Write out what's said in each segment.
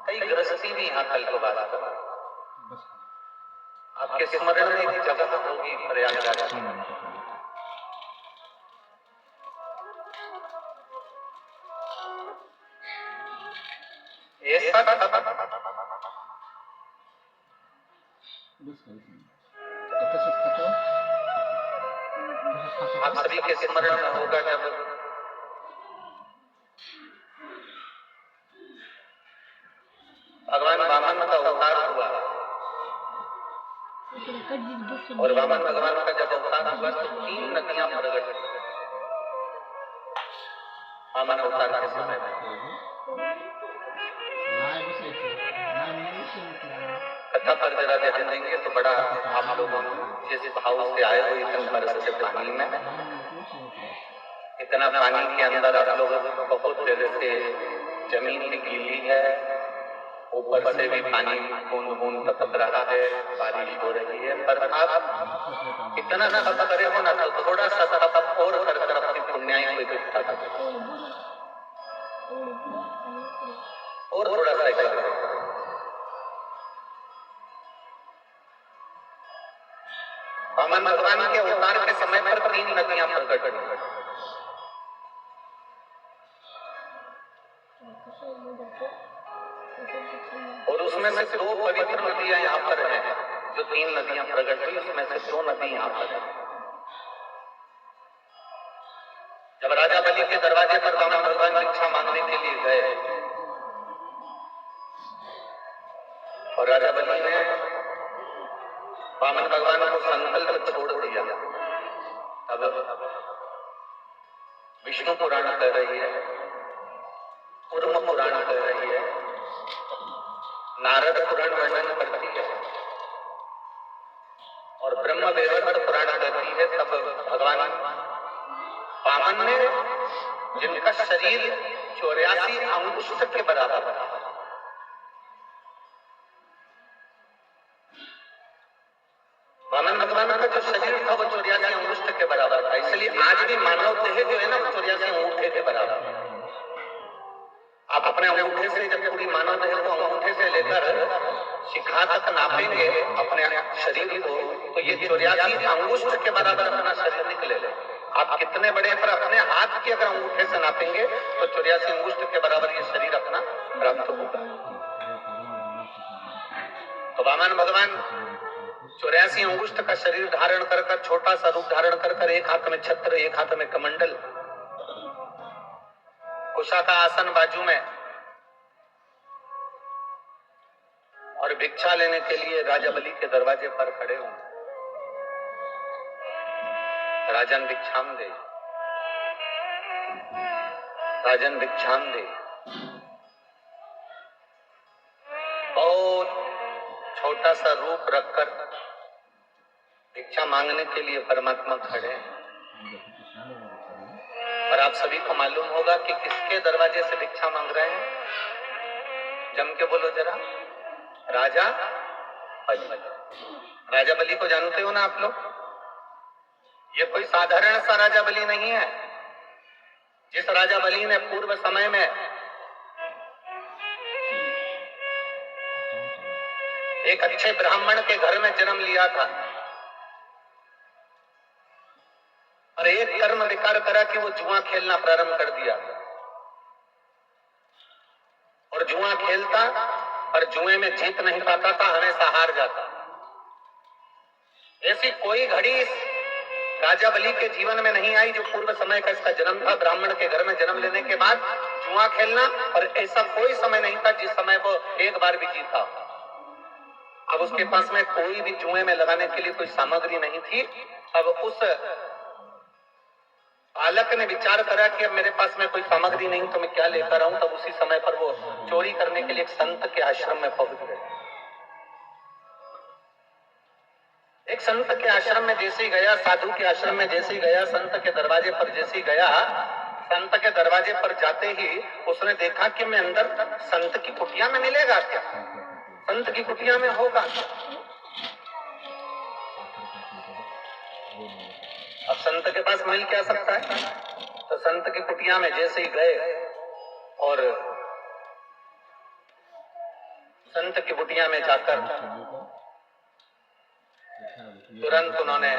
कई गृहस्थी भी यहाँ कल को बात आपके स्मरण में एक जगह होगी प्रयागराज में। आप सभी के स्मरण में होगा जब भगवान वामन का अवतार हुआ और वामन भगवान का जब अवतार हुआ तो 3 नदियां प्रकट हुई वामन अवतार के समय में। कथा पर जरा ध्यान देंगे तो बड़ा आप लोगों जिस भाव से आए हो इतने बरस से पानी में, इतना पानी के अंदर आप लोग बहुत देर से जमीन भी गीली है, ऊपर से भी पानी बूंद बूंद टपक रहा है, बारिश हो रही है, पर आप इतना तप करे हो ना तो थोड़ा सा तप और कर अपनी पुण्याई को इकट्ठा करो और थोड़ा सा करो। वामन भगवान के अवतार के समय पर 3 नदियां प्रकट हुई और उसमें से 2 पवित्र नदियां यहाँ पर हैं। जो 3 नदियां प्रकट हुई उसमें से 2 नदी यहाँ पर है। जब राजा बलि के दरवाजे पर वामन भगवान भिक्षा मांगने के लिए गए और राजा बलि ने वामन भगवान को संकल्प छोड़ दिया, तब विष्णु पुराण कह रही है, कूर्म पुराण कह रही है, नारद पुराण वर्णन करती है और ब्रह्म वैवर्त पुराण कहती है। तब भगवान वामन ने जिनका शरीर 84 अंगुष्ठ के बराबर था, वामन भगवान का जो शरीर था वो 84 अंगुष्ठ के बराबर था। इसलिए आज भी मानव देह जो है ना वो 84 अंगूठे के बराबर है। आप अपने अंगूठे से जब पूरी मानव देह को अंगूठे से लेकर शिखा तक नापेंगे अपने शरीर को तो ये 84 अंगुष्ठ के बराबर अपना शरीर निकलेगा। आप कितने बड़े पर अपने हाथ के अगर अंगूठे से नापेंगे तो 84 अंगुष्ठ के बराबर ये शरीर अपना प्राप्त होगा। तो वामन भगवान 84 अंगुष्ठ का शरीर धारण कर छोटा सा रूप धारण कर एक हाथ में छत्र, एक हाथ में कमंडल, कुशा का आसन बाजू में और भिक्षा लेने के लिए राजा बलि के दरवाजे पर खड़े हुए। राजन भिक्षाम दे, राजन भिक्षाम दे। बहुत छोटा सा रूप रखकर भिक्षा मांगने के लिए परमात्मा खड़े हैं। और आप सभी को मालूम होगा कि किसके दरवाजे से भिक्षा मांग रहे हैं? जम के बोलो जरा। राजा बलि। राजा बलि को जानते हो ना आप लोग? ये कोई साधारण सा राजा बलि नहीं है। जिस राजा बलि ने पूर्व समय में एक अच्छे ब्राह्मण के घर में जन्म लिया था और एक कर्म विकार करा कि वो जुआ खेलना प्रारंभ कर दिया और जुआ खेलता और जुए में जीत नहीं पाता था, हमेशा हार जाता। ऐसी कोई घड़ी इस राजा बलि के जीवन में नहीं आई जो पूर्व समय का इसका जन्म था। ब्राह्मण के घर में जन्म लेने के बाद जुआ खेलना, और ऐसा कोई समय नहीं था जिस समय वो एक बार भी जीता। अब उसके पास में कोई भी जुए में लगाने के लिए कोई सामग्री नहीं थी। अब उस बालक ने विचार करा कि अब मेरे पास में कोई सामग्री नहीं तो मैं क्या लेकर आऊं। तब उसी समय पर वो चोरी करने के लिए एक संत के आश्रम में पहुंच गए। एक संत के आश्रम में जैसे ही गया, साधु के आश्रम में जैसे ही गया, संत के दरवाजे पर जैसे ही गया, संत के दरवाजे पर जाते ही उसने देखा कि मैं अंदर संत की कुटिया में मिलेगा क्या, संत की कुटिया में होगा क्या। अब संत के पास मिल क्या सकता है। तो संत की कुटिया में जैसे ही गए और संत की कुटिया में जाकर तुरंत उन्होंने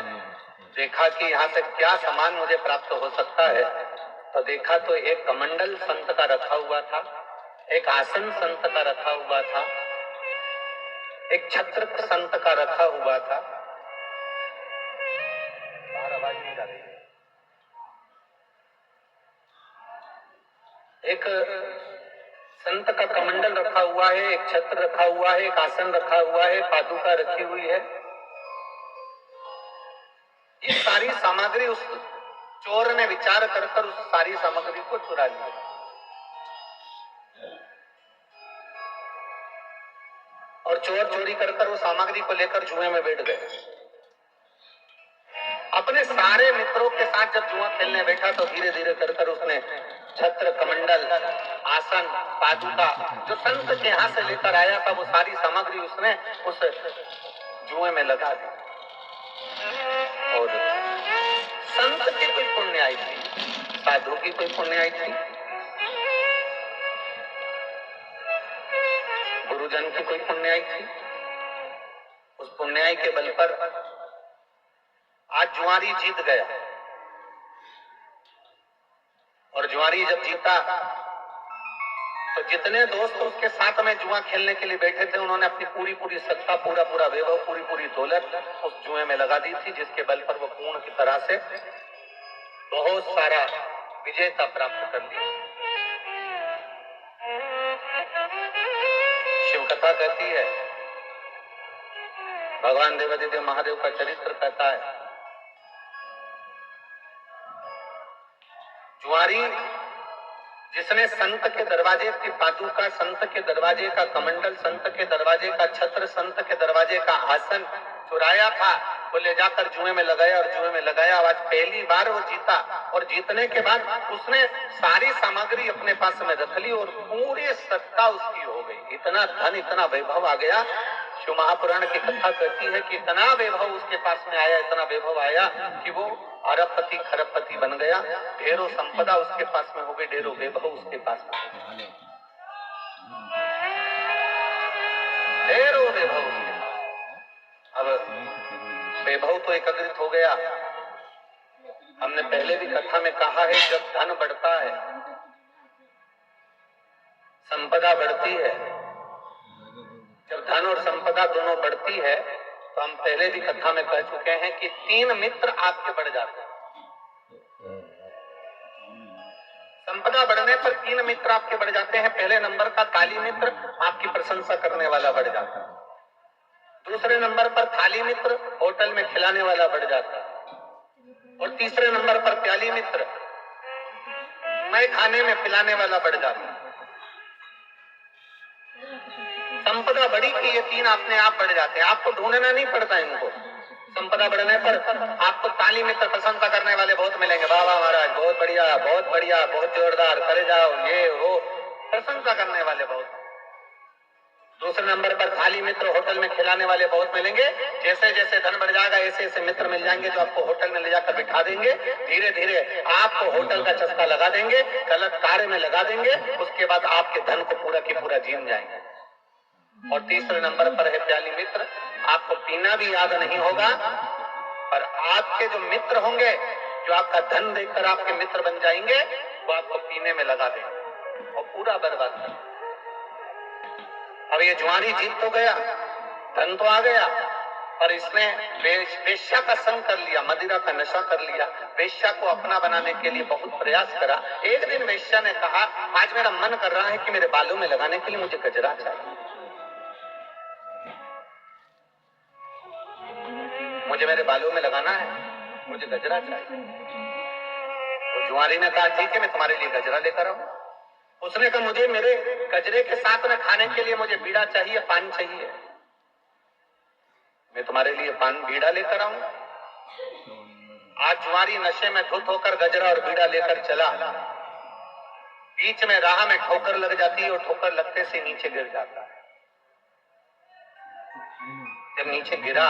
देखा कि यहाँ से क्या सामान मुझे प्राप्त हो सकता है। तो देखा तो एक कमंडल संत का रखा हुआ था, एक आसन संत का रखा हुआ था, एक छत्र संत का रखा हुआ था। बाहर आवाज नहीं जा रही है। एक संत का कमंडल रखा हुआ है, एक छत्र रखा हुआ है, एक आसन रखा हुआ है, पादुका रखी हुई है। ये सारी सामग्री उस चोर ने विचार कर उस सारी सामग्री को चुरा लिया। और चोर चोरी कर वो सामग्री को लेकर जुए में बैठ गए। अपने सारे मित्रों के साथ जब जुआ खेलने बैठा तो धीरे धीरे कर उसने छत्र, कमंडल, आसन, पादुका जो संत के यहाँ से लेकर आया था वो सारी सामग्री उसने उस जुए में लगा दी। और संत की कोई पुण्य आई थी, साधु की कोई पुण्य आई थी, गुरुजन की कोई पुण्य आई थी। उस पुण्याई के बल पर आज जुआरी जीत गया। और जुआरी जब जीता तो जितने दोस्त उसके साथ में जुआ खेलने के लिए बैठे थे उन्होंने अपनी पूरी सत्ता, पूरा वैभव, पूरी दौलत उस जुए में लगा दी थी, जिसके बल पर वो पूर्ण की तरह से बहुत सारा विजेता प्राप्त कर लिया। शिव कथा कहती है, भगवान देवादिदेव महादेव का चरित्र कहता है, जुआरी जिसने संत के दरवाजे की पादुका, संत के दरवाजे का कमंडल, संत के दरवाजे का छत्र, संत के दरवाजे का आसन चुराया था, वो ले जाकर जुए में लगाया और जुए में लगाया। आज पहली बार वो जीता और जीतने के बाद उसने सारी सामग्री अपने पास में रख ली और पूरी सत्ता उसकी हो गई। इतना धन, इतना वैभव आ गया। शिव महापुराण की कथा कहती है कि इतना वैभव उसके पास में आया, इतना वैभव आया कि वो अरबपति खरबपति बन गया। ढेरों संपदा उसके पास में हो गई, ढेरों वैभव उसके पास में, ढेरों वैभव उसके पास। अब वैभव तो एकत्रित हो गया। हमने पहले भी कथा में कहा है, जब धन बढ़ता है, संपदा बढ़ती है, जब धन और संपदा दोनों बढ़ती है तो हम पहले भी कथा में कह चुके हैं कि 3 मित्र आपके बढ़ जाते हैं। संपदा बढ़ने पर 3 मित्र आपके बढ़ जाते हैं। पहले नंबर का ताली मित्र, आपकी प्रशंसा करने वाला बढ़ जाता है। दूसरे नंबर पर थाली मित्र, होटल में खिलाने वाला बढ़ जाता है। और तीसरे नंबर पर प्याली मित्र, मैं खाने में पिलाने वाला बढ़ जाता है। संपदा बढ़ी कि ये 3 अपने आप बढ़ जाते हैं, आपको ढूंढना नहीं पड़ता इनको। संपदा बढ़ने पर आपको ताली मित्र, प्रशंसा करने वाले बहुत मिलेंगे। वाह वाह महाराज, बहुत बढ़िया, बहुत बढ़िया, बहुत जोरदार, करे जाओ, ये वो, प्रशंसा करने वाले बहुत। दूसरे नंबर पर थाली मित्र, होटल में खिलाने वाले बहुत मिलेंगे। जैसे जैसे धन बढ़ जाएगा ऐसे ऐसे मित्र मिल जाएंगे जो आपको होटल में ले जाकर बिठा देंगे। धीरे धीरे आपको होटल का चस्का लगा देंगे, गलत कार्य में लगा देंगे, उसके बाद आपके धन को पूरा की पूरा जीन जाएंगे। और तीसरे नंबर पर है प्याली मित्र, आपको पीना भी याद नहीं होगा, पर आपके जो मित्र होंगे, जो आपका धन देखकर आपके मित्र बन जाएंगे, वो आपको पीने में लगा देंगे और पूरा बर्बाद कर। अब ये जुआरी जीत तो गया, धन तो आ गया, पर इसने वेश्या का संग कर लिया, मदिरा का नशा कर लिया। वेश्या को अपना बनाने के लिए बहुत प्रयास करा। एक दिन वेश्या ने कहा, आज मेरा मन कर रहा है कि मेरे बालों में लगाने के लिए मुझे गजरा चाहिए, मुझे मेरे बालों में लगाना है, मुझे गजरा चाहिए। तो जुआरी ने कहा, ठीक है, मैं तुम्हारे लिए गजरा लेकर आऊं। उसने कहा, मुझे मेरे गजरे के साथ में खाने के लिए मुझे बीड़ा चाहिए, पान चाहिए, मैं तुम्हारे लिए पान बीड़ा लेकर आऊं। आज जुआरी नशे में धुत होकर गजरा और बीड़ा लेकर चला। बीच में राह में ठोकर लग जाती है और ठोकर लगते से नीचे गिर जाता है। जब नीचे गिरा,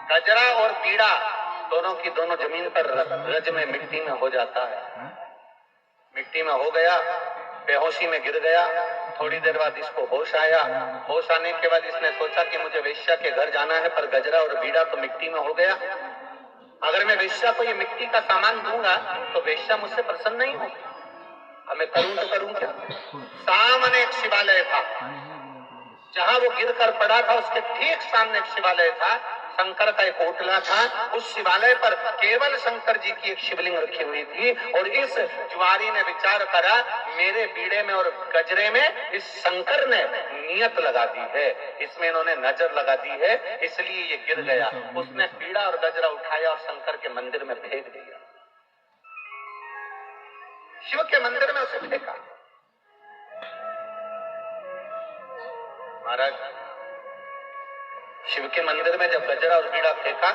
गजरा और बीड़ा दोनों की दोनों जमीन पर रज में मिट्टी में हो जाता है। मिट्टी में हो गया बेहोशी में गिर गया। थोड़ी देर बाद इसको होश आया। होश आने के बाद इसने सोचा कि मुझे वेश्या के घर जाना है, पर गजरा और बीड़ा तो मिट्टी में हो गया। अगर मैं वेश्या को ये मिट्टी का सामान दूंगा तो वेश्या मुझसे प्रसन्न नहीं होगी। अब मैं करूं तो करूं क्या? सामने एक शिवालय था, जहां वो गिर कर पड़ा था उसके ठीक सामने एक शिवालय था, शंकर का एक ओटला था। उस शिवालय पर केवल शंकर जी की एक शिवलिंग रखी हुई थी। और इस जुआरी ने विचार करा, मेरे बीड़े में और गजरे में इस शंकर ने नियत लगा दी है, इसमें इन्होंने नजर लगा दी है, इसलिए ये गिर गया। उसने बीड़ा और गजरा उठाया और शंकर के मंदिर में फेंक दिया। शिव के मंदिर में उसे फेंका। महाराज शिव के मंदिर में जब गजरा और बीड़ा फेंका,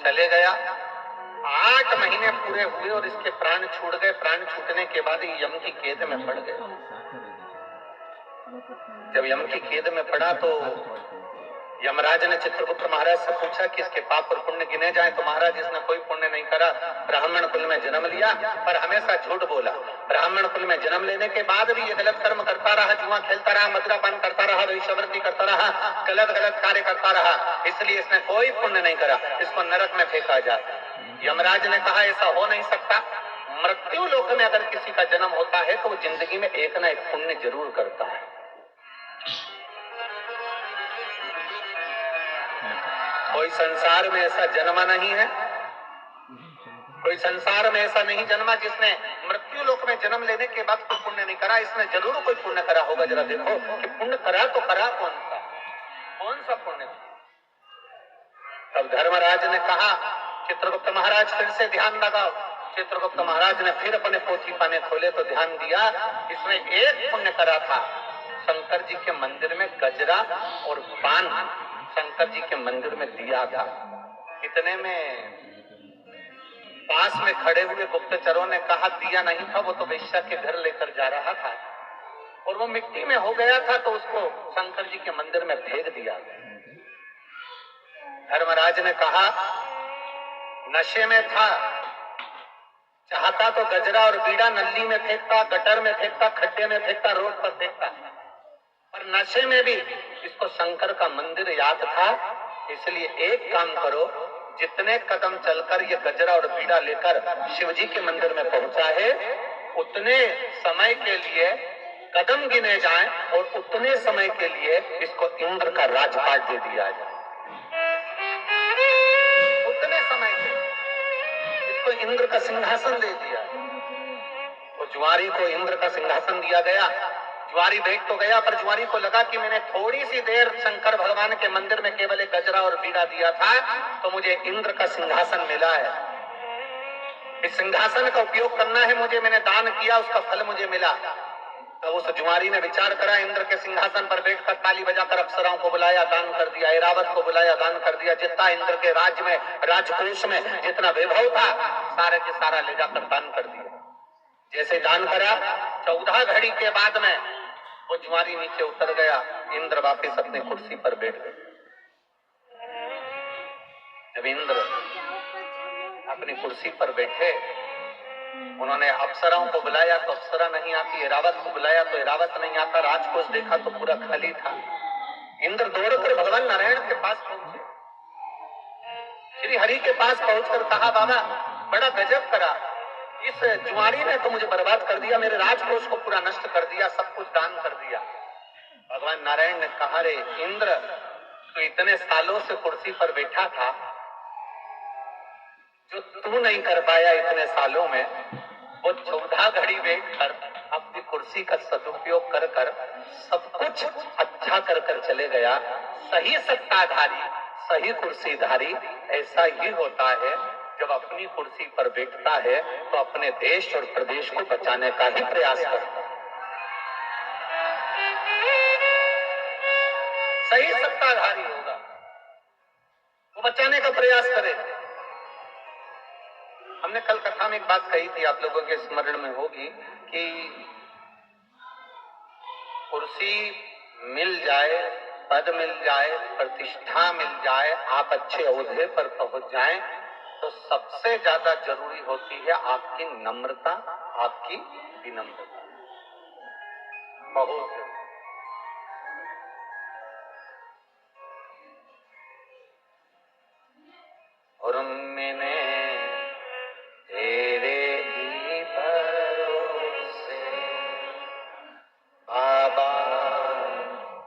चले गया। 8 महीने पूरे हुए और इसके प्राण छूट गए। प्राण छूटने के बाद यम की कैद में पड़ गए। जब यम की कैद में पड़ा तो यमराज ने चित्रगुप्त महाराज से पूछा कि इसके पाप और पुण्य गिने जाए। तो महाराज इसने कोई पुण्य नहीं करा, ब्राह्मण कुल में जन्म लिया पर हमेशा झूठ बोला। ब्राह्मण कुल में जन्म लेने के बाद भी ये गलत कर्म करता रहा, जुआ खेलता रहा, मदिरापान करता रहा, वेश्यावृत्ति करता रहा, गलत गलत कार्य करता रहा, इसलिए इसने कोई पुण्य नहीं करा, इसको नरक में फेंका जाए। यमराज ने कहा ऐसा हो नहीं सकता, मृत्यु लोक में अगर किसी का जन्म होता है तो वो जिंदगी में एक ना एक पुण्य जरूर करता है। कोई संसार में ऐसा जन्मा नहीं है, कोई संसार में ऐसा नहीं जन्मा जिसने मृत्यु लोक में जन्म लेने के बाद कोई पुण्य नहीं करा। इसने जरूर कोई पुण्य करा होगा। जरा देखो कि पुण्य करा तो करा कौन सा पुण्य? तब धर्मराज ने कहा, चित्रगुप्त महाराज फिर से ध्यान लगाओ। चित्रगुप्त महाराज ने फिर अपने पोथी पाने खोले तो ध्यान दिया, इसने एक पुण्य करा था, शंकर जी के मंदिर में गजरा और पान शंकर जी के मंदिर में दिया था। इतने में पास में खड़े हुए गुप्तचरों ने कहा, दिया नहीं था, वो तो वेश्या के घर लेकर जा रहा था और वो मिट्टी में हो गया था तो उसको शंकर जी के मंदिर में फेंक दिया। धर्मराज ने कहा, नशे में था, चाहता तो गजरा और बीड़ा नल्ली में फेंकता, गटर में फेंकता, खड्डे में फेंकता, रोड पर फेंकता, पर नशे में भी इसको शंकर का मंदिर याद था। इसलिए एक काम करो, जितने कदम चलकर ये गजरा और बीड़ा लेकर शिवजी के मंदिर में पहुंचा है, उतने समय के लिए कदम गिने जाएं और उतने समय के लिए इसको इंद्र का राजपाट दे दिया जाए। उतने समय के इसको इंद्र का सिंहासन दे दिया। तो जुआरी को इंद्र का सिंहासन दिया गया। जुआरी बैठ तो गया, पर जुआरी को लगा कि मैंने थोड़ी सी देर शंकर भगवान के मंदिर में केवल एक गजरा और बीड़ा दिया था तो मुझे इंद्र का सिंहासन मिला है। इस सिंहासन का उपयोग करना है मुझे, मैंने दान किया, उसका फल मुझे मिला। तो उस जुआरी ने विचार करा, इंद्र के सिंहासन पर बैठकर ताली बजाकर अप्सराओं को बुलाया, दान कर दिया, ऐरावत को बुलाया, दान कर दिया। जितना इंद्र के राज्य में, राजकोष में जितना वैभव था, सारे के सारा ले जाकर दान कर दिया। जैसे दान करा, 14 घड़ी के बाद में वो जुआरी नीचे उतर गया। इंद्र वापिस अपनी कुर्सी पर बैठ गए। जब इंद्र अपनी कुर्सी पर बैठे, उन्होंने अप्सराओं को बुलाया तो अप्सरा नहीं आती, ऐरावत को बुलाया तो ऐरावत नहीं आता, राजकोष देखा तो पूरा खाली था। इंद्र दौड़कर भगवान नारायण के पास पहुंचे, श्री हरि के पास पहुंचकर कहा, बाबा बड़ा गजब करा, इस जुआरी ने तो मुझे बर्बाद कर दिया, मेरे राजकोष को पूरा नष्ट कर दिया, सब कुछ दान कर दिया। भगवान नारायण ने कहा, रे इंद्र, तो इतने सालों से कुर्सी पर बैठा था, जो तू नहीं कर पाया इतने सालों में, वो 14 घड़ी बैठकर अपनी कुर्सी का सदुपयोग कर कर सब कुछ अच्छा कर कर चले गया। सही सत्ताधारी, सही कुर्सीधारी ऐसा ही होता है, जब अपनी कुर्सी पर बैठता है तो अपने देश और प्रदेश को बचाने का ही प्रयास करता है। सही सत्ताधारी होगा, वो बचाने का प्रयास करे। हमने कल कथा में एक बात कही थी, आप लोगों के स्मरण में होगी, कि कुर्सी मिल जाए, पद मिल जाए, प्रतिष्ठा मिल जाए, आप अच्छे ओहदे पर पहुंच जाएं, तो सबसे ज्यादा जरूरी होती है आपकी नम्रता, आपकी विनम्रता। बहुत। और मैंने तेरे ही भरोसे बाबा,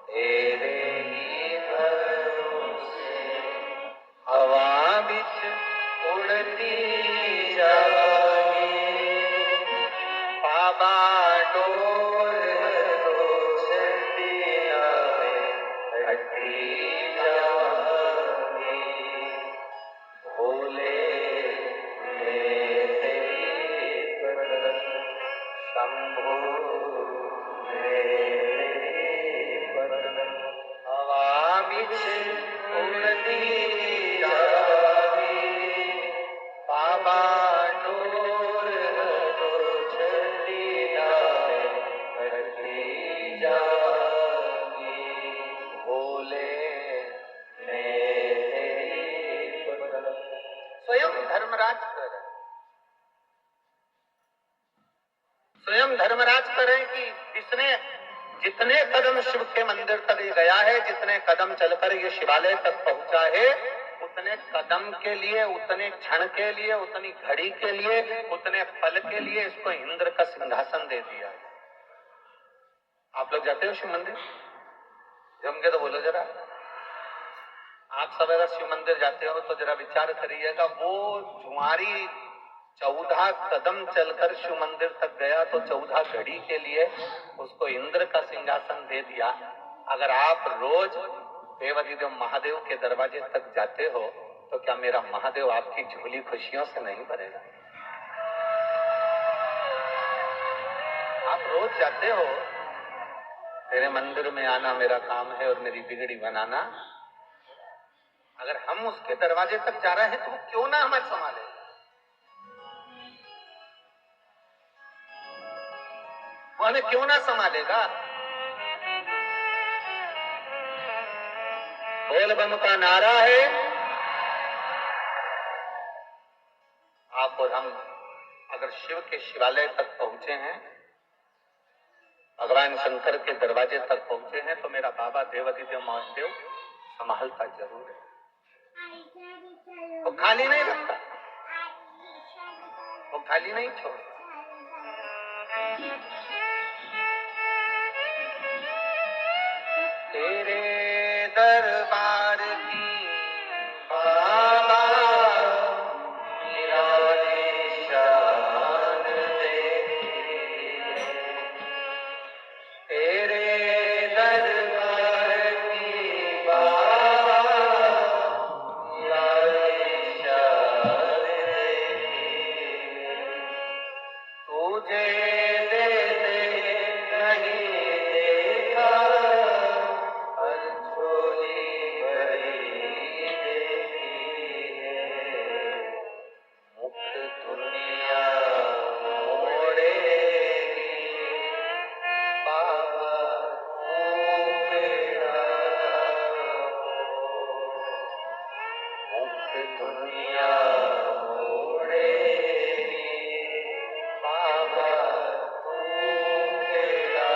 तेरे ही भरोसे हवा बिच उड़ती जाए बाबा, डोर रोशनी आवे हटी जाए भोले मेरे बदन शंभो मेरे बदन हवा बिच उड़ती जावे बाबा, डोर रोशनी आवे हटी जाए भोले मेरे बदन। स्वयं धर्मराज कर रहे, स्वयं धर्मराज करें कि इसने जितने कदम शिव के मंदिर तक गया है, जितने कदम चलकर ये शिवालय तक पहुंचा है, उतने कदम के लिए, उतने क्षण के लिए, उतनी घड़ी के लिए, उतने पल के लिए इसको इंद्र का सिंहासन दे दिया। आप लोग जाते हो शिव मंदिर? जम के तो बोलो जरा। आप सब अगर शिव मंदिर जाते हो तो जरा विचार करिएगा, वो जुआरी 14 कदम चलकर शिव मंदिर तक गया तो 14 घड़ी के लिए उसको इंद्र का सिंहासन दे दिया। अगर आप रोज देवाधिदेव महादेव के दरवाजे तक जाते हो तो क्या मेरा महादेव आपकी झोली खुशियों से नहीं भरेगा? आप रोज जाते हो, तेरे मंदिर में आना मेरा काम है और मेरी बिगड़ी बनाना। अगर हम उसके दरवाजे तक जा रहे हैं तो वो क्यों ना हमें संभाले? वो हमें क्यों ना संभालेगा? बोल बम का नारा है। आप और हम अगर शिव के शिवालय तक पहुंचे हैं, भगवान शंकर के दरवाजे तक पहुंचे हैं, तो मेरा बाबा देवाधिदेव महादेव संभालता जरूर है। वो खाली नहीं रखता, वो खाली नहीं छोड़ता। तेरे दरबार की बाबा निराली शान देखी, तेरे दरबार की बाबा निराली शान देखी, तुझे देते नहीं देखा हर झोली भरी देखी है, मुख दुनिया मोड़ेगी बाबा तू तेरा मुख दुनिया मोड़ेगी बाबा तू तेरा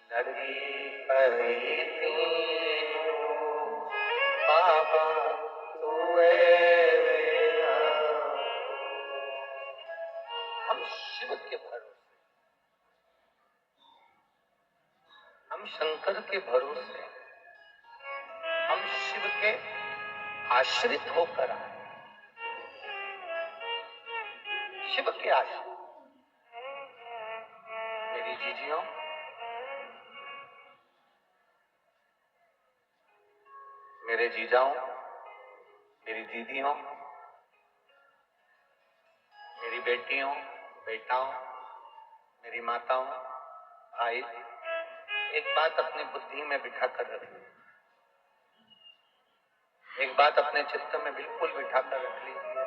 लड़ी पड़ी तीनों बाबा तू मेरा। हम शिव के भरोसे, हम शंकर के भरोसे, हम शिव के आश्रित होकर आए, शिव के आश्रित। मेरी जीजियों, मेरे जीजाओं, मेरी दीदियों, मेरी बेटियों, बेटाओं, मेरी माताओं, भाई, एक बात अपनी बुद्धि में बिठा कर रखिए, एक बात अपने चित्त में बिल्कुल बिठा कर रख लीजिए।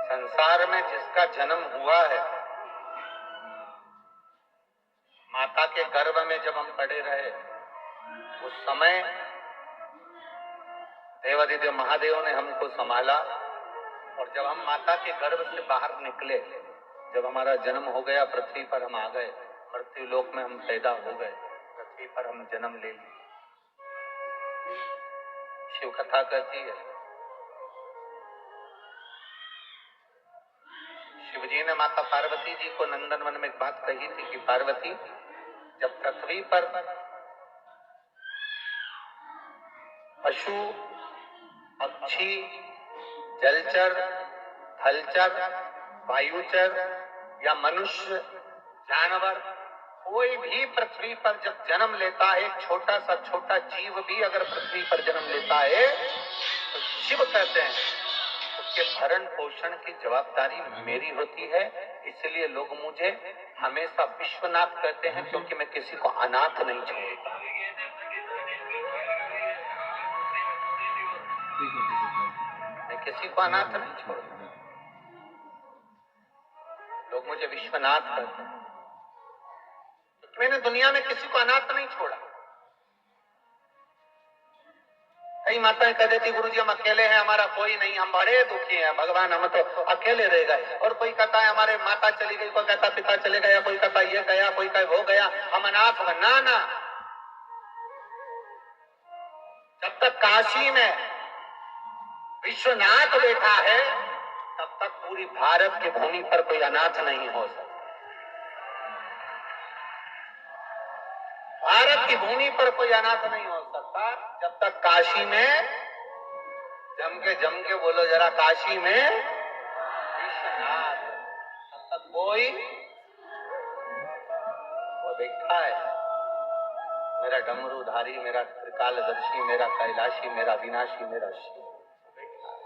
संसार में जिसका जन्म हुआ है, माता के गर्भ में जब हम पड़े रहे, उस समय देवाधिदेव महादेव ने हमको संभाला, और जब हम माता के गर्भ से बाहर निकले, जब हमारा जन्म हो गया, पृथ्वी पर हम आ गए, मृत्यु लोक में हम पैदा हो गए, पृथ्वी पर हम जन्म ले लिए। शिव कथा कहती है, शिवजी ने माता पार्वती जी को नंदनवन में एक बात कही थी कि पार्वती, जब पृथ्वी पर पशु, पक्षी, जलचर, थलचर, वायुचर या मनुष्य, जानवर, कोई भी पृथ्वी पर जब जन्म लेता है, एक छोटा सा छोटा जीव भी अगर पृथ्वी पर जन्म लेता है, तो शिव कहते हैं उसके भरण पोषण की जवाबदारी मेरी होती है। इसलिए लोग मुझे हमेशा विश्वनाथ कहते हैं, क्योंकि मैं किसी को अनाथ नहीं छोड़ता। मैं किसी को अनाथ नहीं छोड़ता। लोग मुझे विश्वनाथ कहते हैं, तो मैंने दुनिया में किसी को अनाथ नहीं छोड़ा। कई माताएं कह देती, गुरुजी हम अकेले हैं, हमारा कोई नहीं, हम बड़े दुखी हैं, भगवान हम तो अकेले रह गए। और कोई कहता है हमारे माता चली गई, कोई कहता पिता चले गया, कोई कहता ये गया, कोई कहे वो गया, हम अनाथ हो। ना ना, जब तक काशी में विश्वनाथ बैठा है, तब तक पूरी भारत की भूमि पर कोई अनाथ नहीं हो सकता। भारत की भूमि पर कोई अनाथ नहीं हो सकता जब तक काशी में, जम के बोलो जरा, काशी में विश्वनाथ, तब तक कोई वो बैठा है, मेरा डमरूधारी, मेरा त्रिकालदर्शी, मेरा कैलाशी, मेरा विनाशी, मेरा शिव बैठा है।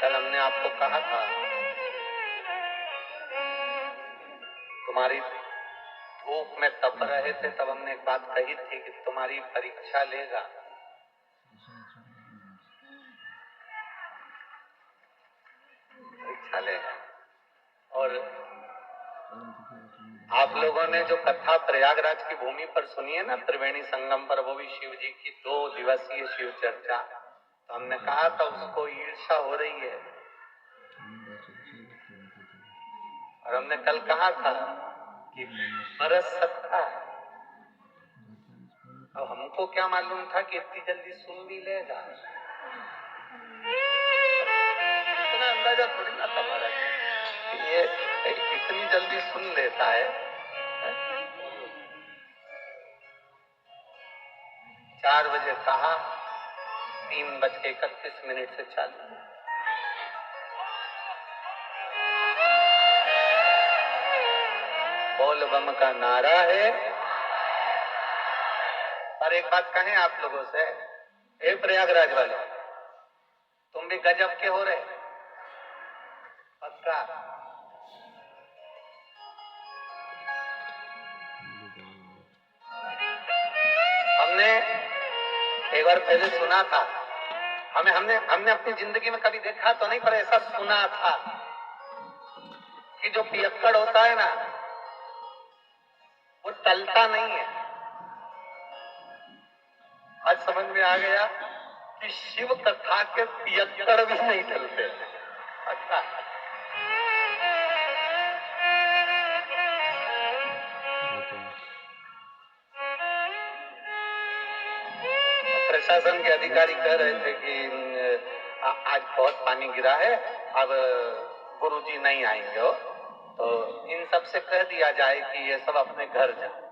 कल हमने आपको कहा था, तुम्हारी धूप में तप रहे थे, तब हमने एक बात कही थी कि तुम्हारी परीक्षा लेगा। परीक्षा लेगा। और आप लोगों ने जो कथा प्रयागराज की भूमि पर सुनी है ना, त्रिवेणी संगम पर, वो भी शिव जी की 2 दिवसीय शिव चर्चा, तो हमने कहा था उसको ईर्ष्या हो रही है। और हमने कल कहा था कि बरस सकता है। अब हमको क्या मालूम था कि इतनी जल्दी सुन भी लेगा। इतना अंदाजा थोड़ी ना था हमारा कि ये इतनी जल्दी सुन लेता है। 4 बजे कहा, 3:31 से चालू। बोल बम का नारा है। और एक बात कहें आप लोगों से, ए प्रयागराज वाले, तुम भी गजब के हो रहे पक्का। हमने एक बार पहले सुना था, हमने अपनी जिंदगी में कभी देखा तो नहीं, पर ऐसा सुना था कि जो पियक्कड़ होता है ना, वो टलता नहीं है। आज समझ में आ गया कि शिव कथा के पियक्कड़ भी नहीं टलते। अच्छा, प्रशासन के अधिकारी कह रहे थे कि आज बहुत पानी गिरा है, अब गुरुजी नहीं आएंगे हो, तो इन सब से कह दिया जाए कि ये सब अपने घर जाए।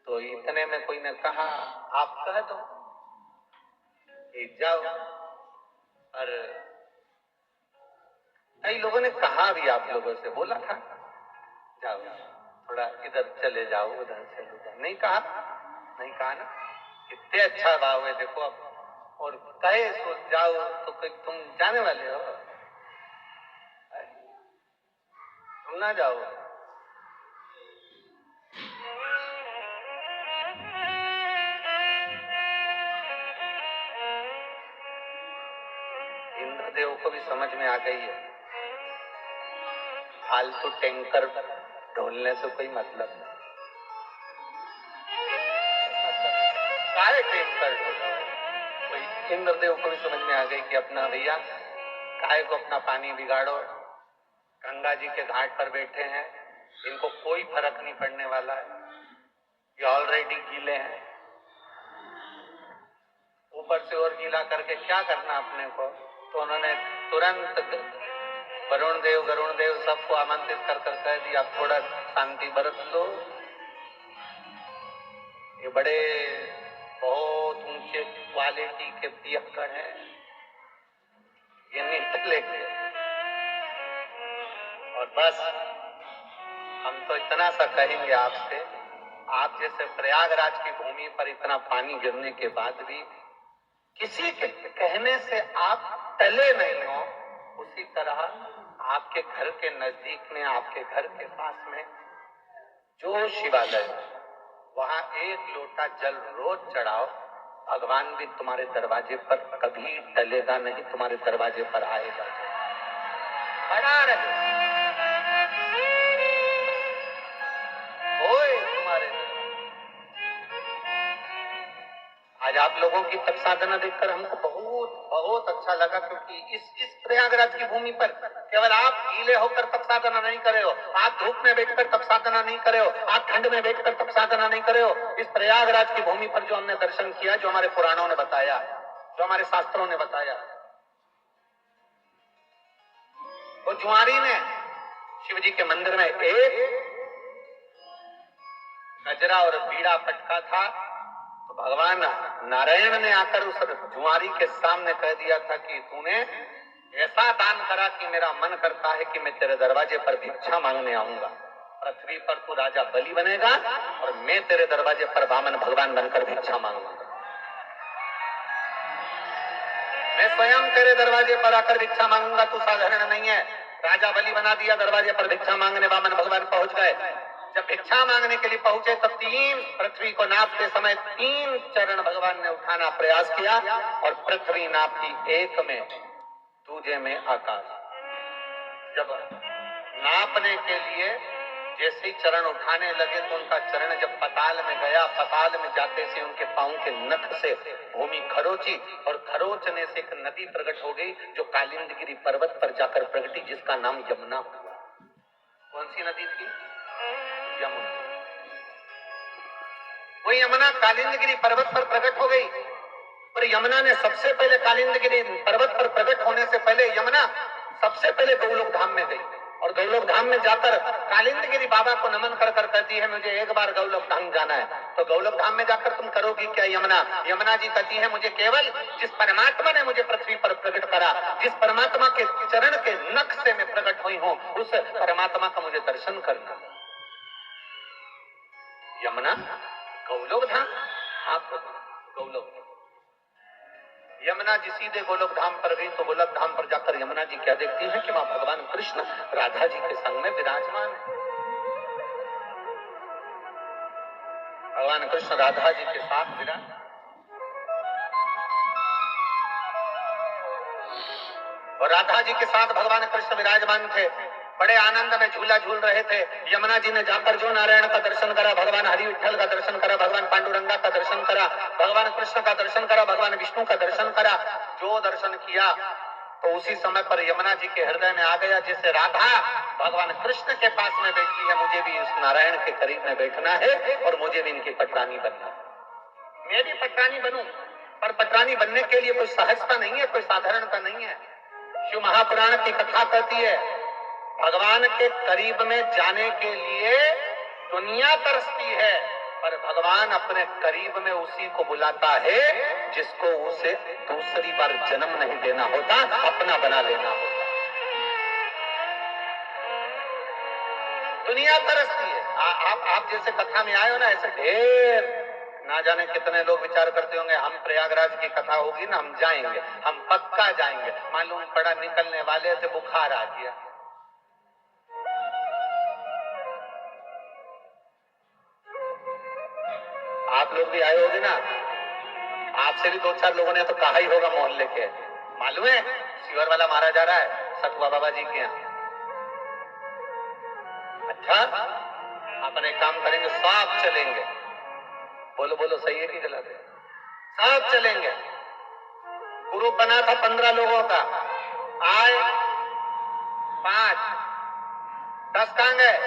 तो इतने में कोई ने कहा, आप कह दो कि जाओ। और कई लोगों ने कहा भी, आप लोगों से बोला था जाओ, थोड़ा इधर चले जाओ, उधर चले जाओ। नहीं कहा ना, कितने अच्छा भाव है देखो। अब और कहे सो जाओ तो तुम जाने वाले हो, तुम ना जाओ। इंद्रदेव को भी समझ में आ गई है फालतू टैंकर ढोलने से कोई मतलब नहीं। काहे टैंकर ढोलो? कोई इंद्रदेव को भी समझ में आ गई कि अपना भैया काहे को अपना पानी बिगाड़ो। गंगा जी के घाट पर बैठे हैं, इनको कोई फर्क नहीं पड़ने वाला है, ये ऑलरेडी गीले हैं, ऊपर से और गीला करके क्या करना अपने को। तो उन्होंने तुरंत वरुण देव सबको आमंत्रित कर कह दिया, थोड़ा शांति बरत लो। ये बड़े बहुत ऊंचे क्वालिटी के पियक्कड़ है, ये नहीं लेके। और बस हम तो इतना सा कहेंगे आपसे, आप जैसे प्रयागराज की भूमि पर इतना पानी गिरने के बाद भी किसी के कहने से आप टले नहीं हो, उसी तरह आपके घर के नजदीक में, आपके घर के पास में जो शिवालय, वहां एक लोटा जल रोज चढ़ाओ, भगवान भी तुम्हारे दरवाजे पर कभी टलेगा नहीं, तुम्हारे दरवाजे पर आएगा, खड़ा रहे तुम्हारे। आज आप लोगों की तप साधना देखकर हमको बहुत बहुत अच्छा लगा, क्योंकि इस प्रयागराज की भूमि पर केवल आप गीले होकर तप साधना नहीं करे हो, आप धूप में बैठकर तप साधना नहीं करे हो, आप ठंड में बैठकर तप साधना नहीं करे हो। इस प्रयागराज की भूमि पर जो हमने दर्शन किया, जो हमारे पुराणों ने बताया, जो हमारे शास्त्रों ने बताया, वो जुआरी ने शिव जी के मंदिर में एक गजरा और बीड़ा पटका था, तो भगवान नारायण ने आकर उस जुआरी के सामने कह दिया था कि तूने ऐसा दान करा कि मेरा मन करता है कि मैं तेरे दरवाजे पर भिक्षा मांगने आऊंगा। पृथ्वी पर तू राजा बलि बनेगा और मैं तेरे दरवाजे पर वामन भगवान बनकर भिक्षा मांगूंगा। मैं स्वयं तेरे दरवाजे पर आकर भिक्षा मांगूंगा, तू साधारण नहीं है। राजा बलि बना दिया, दरवाजे पर भिक्षा मांगने वामन भगवान पहुंच गए। जब भिक्षा मांगने के लिए पहुंचे तब पृथ्वी को नापते समय 3 चरण भगवान ने उठाना प्रयास किया और पृथ्वी नापी एक में, दूजे में आकाश। जब नापने के लिए जैसे ही चरण उठाने लगे तो उनका चरण जब पताल में गया, पताल में जाते से उनके पांव के नख से भूमि खरोची और खरोचने से एक नदी प्रकट हो गई, जो कालिंदगिरी पर्वत पर जाकर प्रगटी, जिसका नाम यमुना हुआ। कौन सी नदी थी? यमुना। वो यमुना कालिंदगिरी पर्वत पर प्रकट हो गई, और यमुना ने सबसे पहले कालिंदगिरी पर्वत पर प्रकट होने से पहले यमुना सबसे पहले गौलोक धाम में गई, और गौलोक धाम में जाकर कालिंदगिरी बाबा को नमन कर कर कहती है मुझे एक बार गौलोक धाम जाना है। तो गौलोक धाम में जाकर तुम करोगी क्या यमुना? यमुना जी कहती है मुझे केवल जिस परमात्मा ने मुझे पृथ्वी पर प्रकट करा, जिस परमात्मा के चरण के नख से मैं प्रकट हुई हूं, उस परमात्मा का मुझे दर्शन करना। यमुना गौलोक धाम, आप गौलोक। यमुना जी सीधे गोलोक धाम पर गई, तो गोलोक धाम पर जाकर यमुना जी क्या देखती हैं कि वहां भगवान कृष्ण राधा जी के संग में विराजमान है। भगवान कृष्ण राधा जी के साथ विराज, और राधा जी के साथ भगवान कृष्ण विराजमान थे, बड़े आनंद में झूला झूल रहे थे। यमुना जी ने जाकर जो नारायण का दर्शन करा, भगवान हरि विठल का दर्शन करा, भगवान पांडुरंगा का दर्शन करा, भगवान कृष्ण का दर्शन करा, भगवान विष्णु का दर्शन करा, जो दर्शन किया तो उसी समय पर यमुना जी के हृदय में आ गया, जैसे राधा भगवान कृष्ण के पास में बैठी है, मुझे भी उस नारायण के करीब में बैठना है और मुझे भी इनकी पटरानी बनना है। मैं भी पटरानी बनूं, पर पटरानी बनने के लिए कोई सहजता नहीं है, कोई साधारणता नहीं है। शिव महापुराण की कथा कहती है भगवान के करीब में जाने के लिए दुनिया तरसती है, पर भगवान अपने करीब में उसी को बुलाता है जिसको उसे दूसरी बार जन्म नहीं देना होता, अपना बना लेना होता। दुनिया तरसती है। आप जैसे कथा में आए हो ना, ऐसे ढेर ना जाने कितने लोग विचार करते होंगे हम प्रयागराज की कथा होगी ना, हम जाएंगे, हम पक्का जाएंगे। मालूम पड़ा निकलने वाले थे, बुखार आ गया। आप लोग भी आए होगे ना, आपसे भी 2-4 लोगों ने तो कहा ही होगा मोहल्ले के, मालूम है शिवर वाला मारा जा रहा है सतुआ बाबा जी के यहाँ। अच्छा, अपन एक काम करेंगे, साथ चलेंगे। बोलो बोलो, सही है कि गलत है? साथ चलेंगे। ग्रुप बना था 15 लोगों का, आए 5, 10 कहां गए?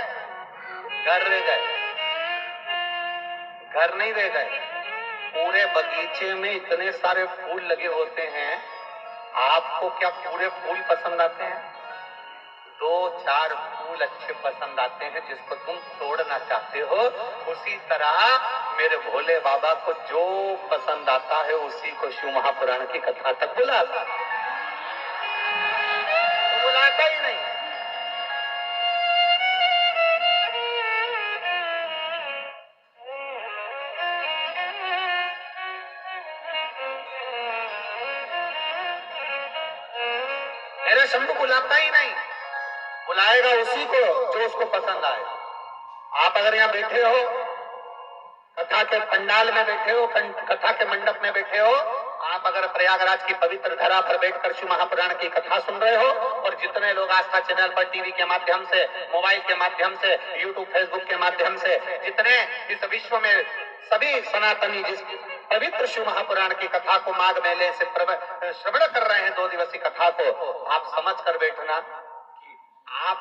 घर रह गए। घर नहीं रह गए, पूरे बगीचे में इतने सारे फूल लगे होते हैं, आपको क्या पूरे फूल पसंद आते हैं? 2-4 फूल अच्छे पसंद आते हैं जिसको तुम तोड़ना चाहते हो। उसी तरह मेरे भोले बाबा को जो पसंद आता है उसी को शिव महापुराण की कथा तक बुलाता, तो बुलाता ही नहीं। मेरा शंभू बुलाता ही नहीं, बुलाएगा उसी को जो उसको पसंद आए। आप अगर यहाँ बैठे हो, कथा के पंडाल में बैठे हो, कथा के मंडप में बैठे हो, आप अगर प्रयागराज की पवित्र धरा पर बैठकर शिव महापुराण की कथा सुन रहे हो, और जितने लोग आस्था चैनल पर टीवी के माध्यम से, मोबाइल के माध्यम से, यूट्यूब फेसबुक के माध्यम से, जितने इस विश्व में सभी सनातनी जिस पवित्र शिव महापुराण की कथा को माघ मेले से श्रवण कर रहे हैं, 2 दिवसीय कथा को, आप समझ कर बैठना कि आप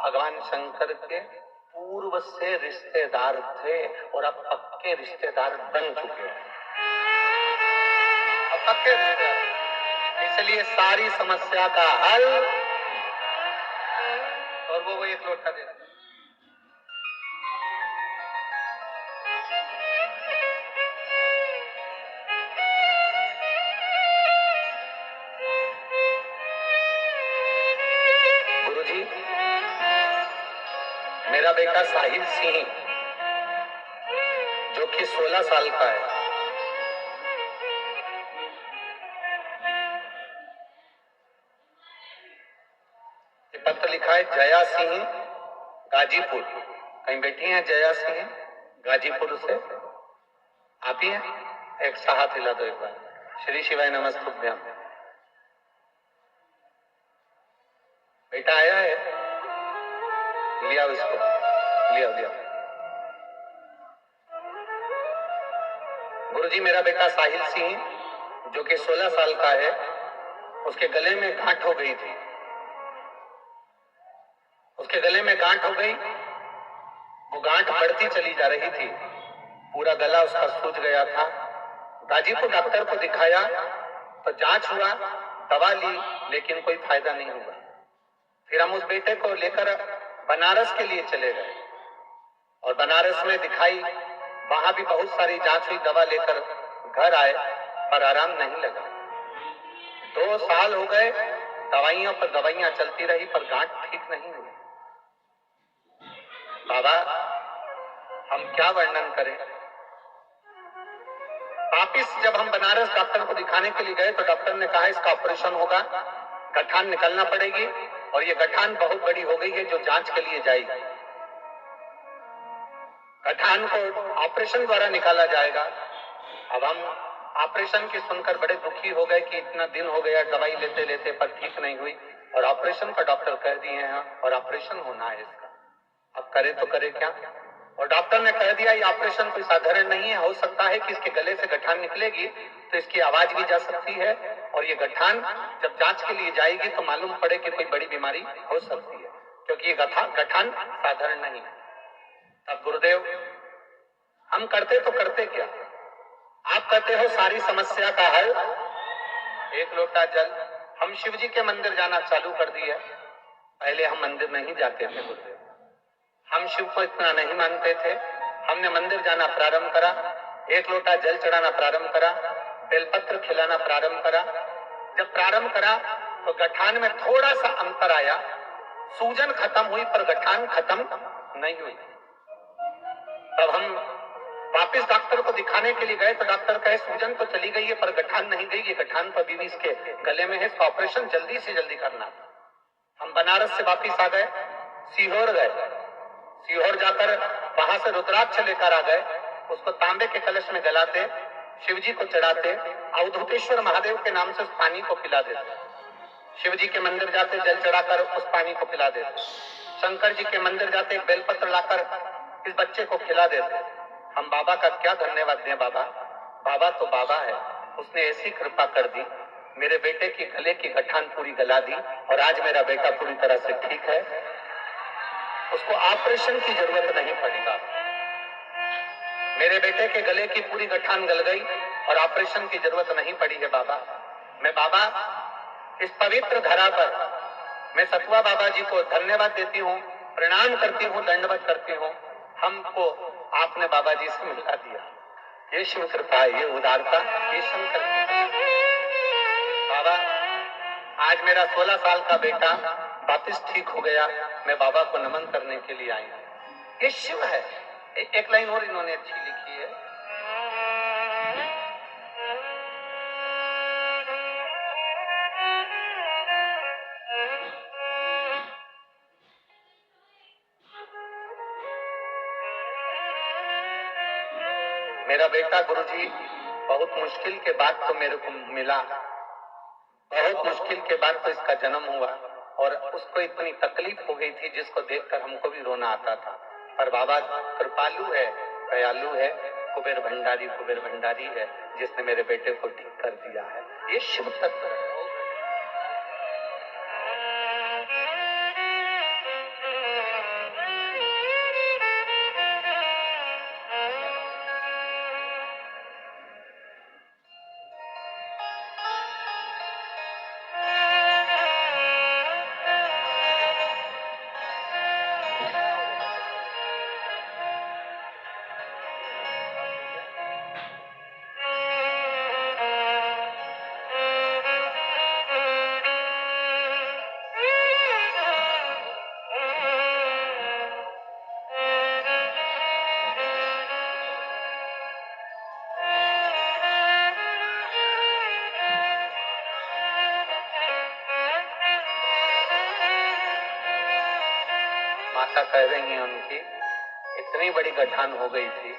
भगवान शंकर के पूर्व से रिश्तेदार थे और अब पक्के रिश्तेदार बन चुके हैं। अब पक्के रिश्तेदार, इसलिए सारी समस्या का हल। और वो एक लोटा दे दे। गुरुजी, मेरा बेटा साहिल सिंह जो कि 16 साल का है, पत्र लिखा है जया सिंह गाजीपुर। कहीं बैठी हैं जया सिंह गाजीपुर से? आप ही हैं? एक साथ हिला दो एक बार। श्री शिवाय नमस्तुभ्यम। बेटा आया है, लिया उसको, लिया लिया। गुरुजी, मेरा बेटा साहिल सिंह जो कि 16 साल का है, उसके गले में गांठ हो गई थी। उसके गले में गांठ हो गई, वो गांठ बढ़ती चली जा रही थी, पूरा गला उसका सूज गया था। गाजीपुर डॉक्टर को दिखाया तो जांच हुआ, दवा ली, लेकिन कोई फायदा नहीं हुआ। फिर हम उस बेटे को लेकर बनारस के लिए चले गए और बनारस में दिखाई, वहां भी बहुत सारी जांच हुई, दवा लेकर घर आए, पर आराम नहीं लगा। 2 साल हो गए, दवाइयों पर दवाइयां चलती रही, पर गांठ ठीक नहीं हुई। बाबा, हम क्या वर्णन करें। वापिस जब हम बनारस डॉक्टर को दिखाने के लिए गए तो डॉक्टर ने कहा इसका ऑपरेशन होगा, गठान निकलना पड़ेगी, और ये गठान बहुत बड़ी हो गई है जो जांच के लिए जाएगी। गठान को ऑपरेशन द्वारा निकाला जाएगा। अब हम ऑपरेशन की सुनकर बड़े दुखी हो गए कि इतना दिन हो गया दवाई लेते लेते, पर ठीक नहीं हुई, और ऑपरेशन का डॉक्टर कह दिए हैं, और ऑपरेशन होना है इसका। अब करे तो करे क्या। और डॉक्टर ने कह दिया ये ऑपरेशन कोई साधारण नहीं है, हो सकता है कि इसके गले से गठान निकलेगी तो इसकी आवाज भी जा सकती है, और ये गठान जब जांच के लिए जाएगी तो मालूम पड़े कि कोई बड़ी बीमारी हो सकती है, क्योंकि ये गठान साधारण नहीं है। अब गुरुदेव, हम करते तो करते क्या। आप कहते हो सारी समस्या का हल 1 लोटा जल। हम शिव जी के मंदिर जाना चालू कर दिए। पहले हम मंदिर नहीं जाते थे गुरुदेव, हम शिव को इतना नहीं मानते थे। हमने मंदिर जाना प्रारंभ करा, 1 लोटा जल चढ़ाना प्रारंभ करा, बेलपत्र खिलाना प्रारंभ करा। जब प्रारंभ करा तो गठान में थोड़ा सा अंतर आया, सूजन खत्म हुई पर गठान खत्म नहीं हुई। तब हम वापिस डॉक्टर को दिखाने के लिए गए तो डॉक्टर कहे सूजन तो चली गई है पर गठान नहीं गई, ये गठान तो अभी भी इसके गले में है, इसका ऑपरेशन जल्दी से जल्दी करना। हम बनारस से वापिस आ गए, सीहोर गए। सीहोर जाकर वहां से रुद्राक्ष लेकर आ गए, उसको तांबे के कलश में गलाते, शिव जी को चढ़ाते, अवधूतेश्वर महादेव के नाम से उस पानी को पिला देते। शिव जी के मंदिर जाते, जल चढ़ाकर उस पानी को पिला देते। शंकर जी के मंदिर जाते एक बेलपत्र लाकर इस बच्चे को खिला देते। हम बाबा का क्या धन्यवाद दें बाबा, बाबा तो बाबा है, उसने ऐसी कृपा कर दी, मेरे बेटे की गले की गठान पूरी गला दी और आज मेरा बेटा पूरी तरह से ठीक है, उसको ऑपरेशन की जरूरत नहीं पड़ी बाबा। मेरे बेटे के गले की पूरी गठान गल गई और ऑपरेशन की जरूरत नहीं पड़ी है बाबा। मैं बाबा इस पवित्र धरा पर मैं सतुआ बाबा जी को धन्यवाद देती हूँ, प्रणाम करती हूँ, दंडवत करती हूँ। हमको आपने बाबा जी से मिला दिया, ये शिव कृपा, ये उदारता, ये शंकर की। बाबा आज मेरा 16 साल का बेटा वापिस ठीक हो गया, मैं बाबा को नमन करने के लिए आई हूँ। ये शिव है। एक लाइन और इन्होंने अच्छी लिखी है, मेरा बेटा गुरुजी बहुत मुश्किल के बाद तो मेरे को मिला, बहुत मुश्किल के बाद तो इसका जन्म हुआ और उसको इतनी तकलीफ हो गई थी जिसको देखकर हमको भी रोना आता था। पर बाबा कृपालु है, दयालु है, कुबेर भंडारी है, जिसने मेरे बेटे को ठीक कर दिया है। ये शिव तत्व है। माता कह रही है उनकी इतनी बड़ी गठान हो गई थी,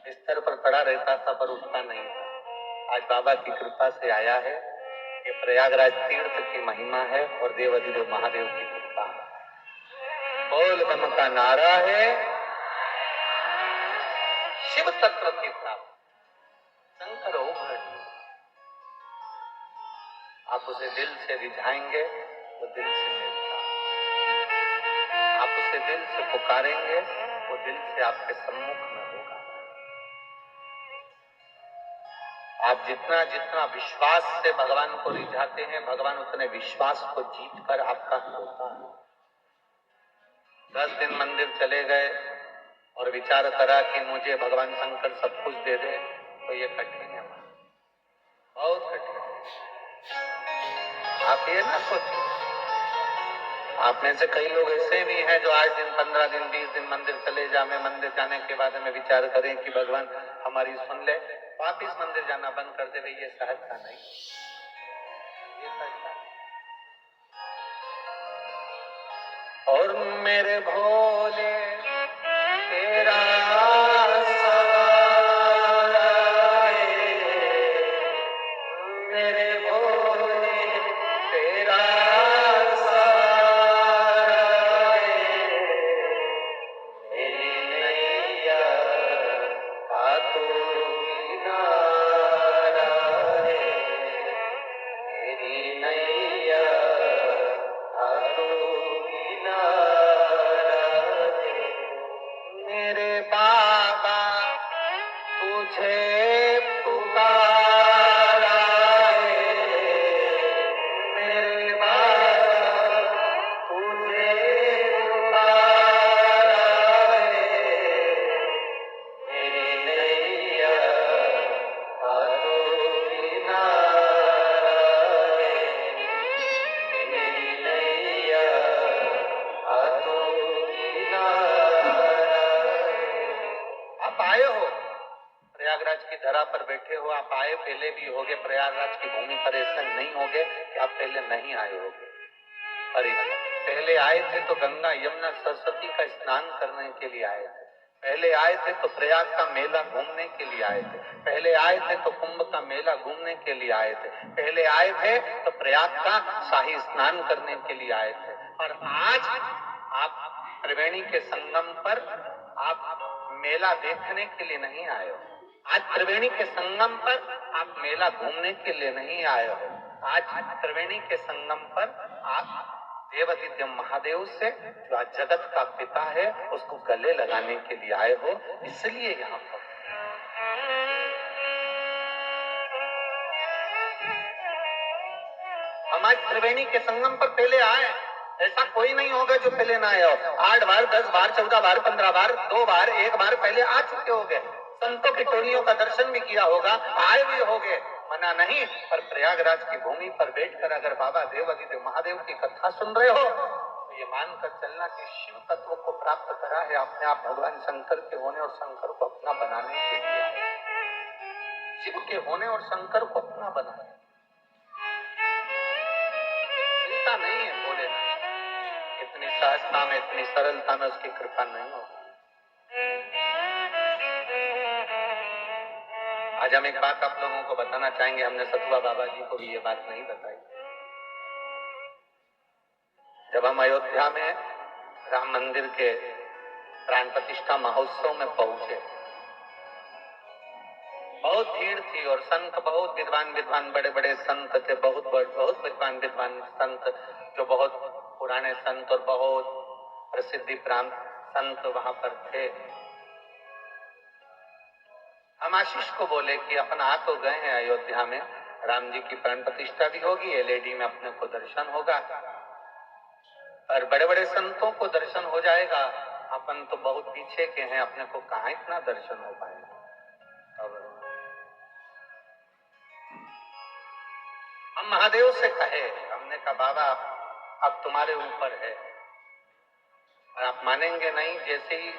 बिस्तर पर पड़ा रहता था पर उठता नहीं था। आज बाबा की कृपा से आया है। ये प्रयागराज तीर्थ की महिमा है और देवाधिदेव महादेव की कृपा है। बोल बम का नारा है, शिव तत्व की प्राप्ति। शंकर ओघड़ आप उसे दिल से रिझाएंगे वो दिल से मिलता, आप उसे दिल से पुकारेंगे वो दिल से आपके सम्मुख में होगा। आप जितना जितना विश्वास से भगवान को रिझाते हैं, भगवान उतने विश्वास को जीत कर आपका होता है। 10 दिन मंदिर चले गए और विचार करा कि मुझे भगवान शंकर सब कुछ दे दे, तो ये कठिन है, बहुत कठिन है। आप ये ना सोचिए, आप में से कई लोग ऐसे भी हैं जो 8 दिन 15 दिन 20 दिन मंदिर चले जाए, मंदिर जाने के बाद में विचार करें कि भगवान हमारी सुन ले, वापिस मंदिर जाना बंद कर दे। ये सहजता नहीं, ये सहजता नहीं। और मेरे भोले तेरा सहारा है, मेरे भोले तेरा प्रयागराज की धरा पर बैठे हो, आप आए पहले भी होगे, प्रयागराज की भूमि पर ऐसे नहीं होगे कि आप पहले नहीं आए होगे। अरे पहले आए थे तो गंगा यमुना सरस्वती का स्नान करने के लिए आए थे, पहले आए थे तो प्रयाग का मेला घूमने के लिए आए थे, पहले आए थे तो कुंभ का मेला घूमने के लिए आए थे, पहले आए थे तो प्रयाग का शाही स्नान करने के लिए आए थे। और आज त्रिवेणी के संगम पर आप मेला देखने के लिए नहीं आए हो। आज त्रिवेणी के संगम पर आप मेला घूमने के लिए नहीं आए हो। आज त्रिवेणी के संगम पर आप देवादित्य महादेव से, जो आज जगत का पिता है, उसको गले लगाने के लिए आए हो। इसलिए यहाँ पर हम आज त्रिवेणी के संगम पर पहले आए। ऐसा कोई नहीं होगा जो पहले ना आया हो। 8 बार, 10 बार, 14 बार, 15 बार, 2 बार, 1 बार पहले आ चुके होंगे। संतों की टोलियों का दर्शन भी किया होगा, आए भी होंगे, मना नहीं। पर प्रयागराज की भूमि पर बैठकर अगर बाबा देवादिदेव महादेव की कथा सुन रहे हो तो ये मानकर चलना कि शिव तत्व को प्राप्त करा है अपने आप भगवान शंकर के होने और शंकर को अपना बनाने के लिए। शिव के होने और शंकर को अपना बनाने नहीं है। बोले नहीं, इतनी सहजता में, इतनी सरलता में उसकी कृपा नहीं होगी। आज हम एक बात आप लोगों को बताना चाहेंगे। हमने सतुआ बाबा जी को भी ये बात नहीं बताई। जब हम अयोध्या में राम मंदिर के प्राण प्रतिष्ठा महोत्सव में पहुंचे, बहुत भीड़ थी और संत बहुत विद्वान बड़े बड़े संत थे, बहुत विद्वान संत, जो बहुत पुराने संत और बहुत प्रसिद्धि प्राप्त संत वहां पर थे। हम आशीष को बोले कि अपन आ तो गए हैं अयोध्या में, राम जी की प्राण प्रतिष्ठा भी होगी, एलईडी में अपने को दर्शन होगा और बड़े बड़े संतों को दर्शन हो जाएगा। अपन तो बहुत पीछे के हैं, अपने को कहाँ इतना दर्शन हो पाएगा। हम महादेव से कहे, हमने कहा बाबा अब तुम्हारे ऊपर है। और आप मानेंगे नहीं, जैसे ही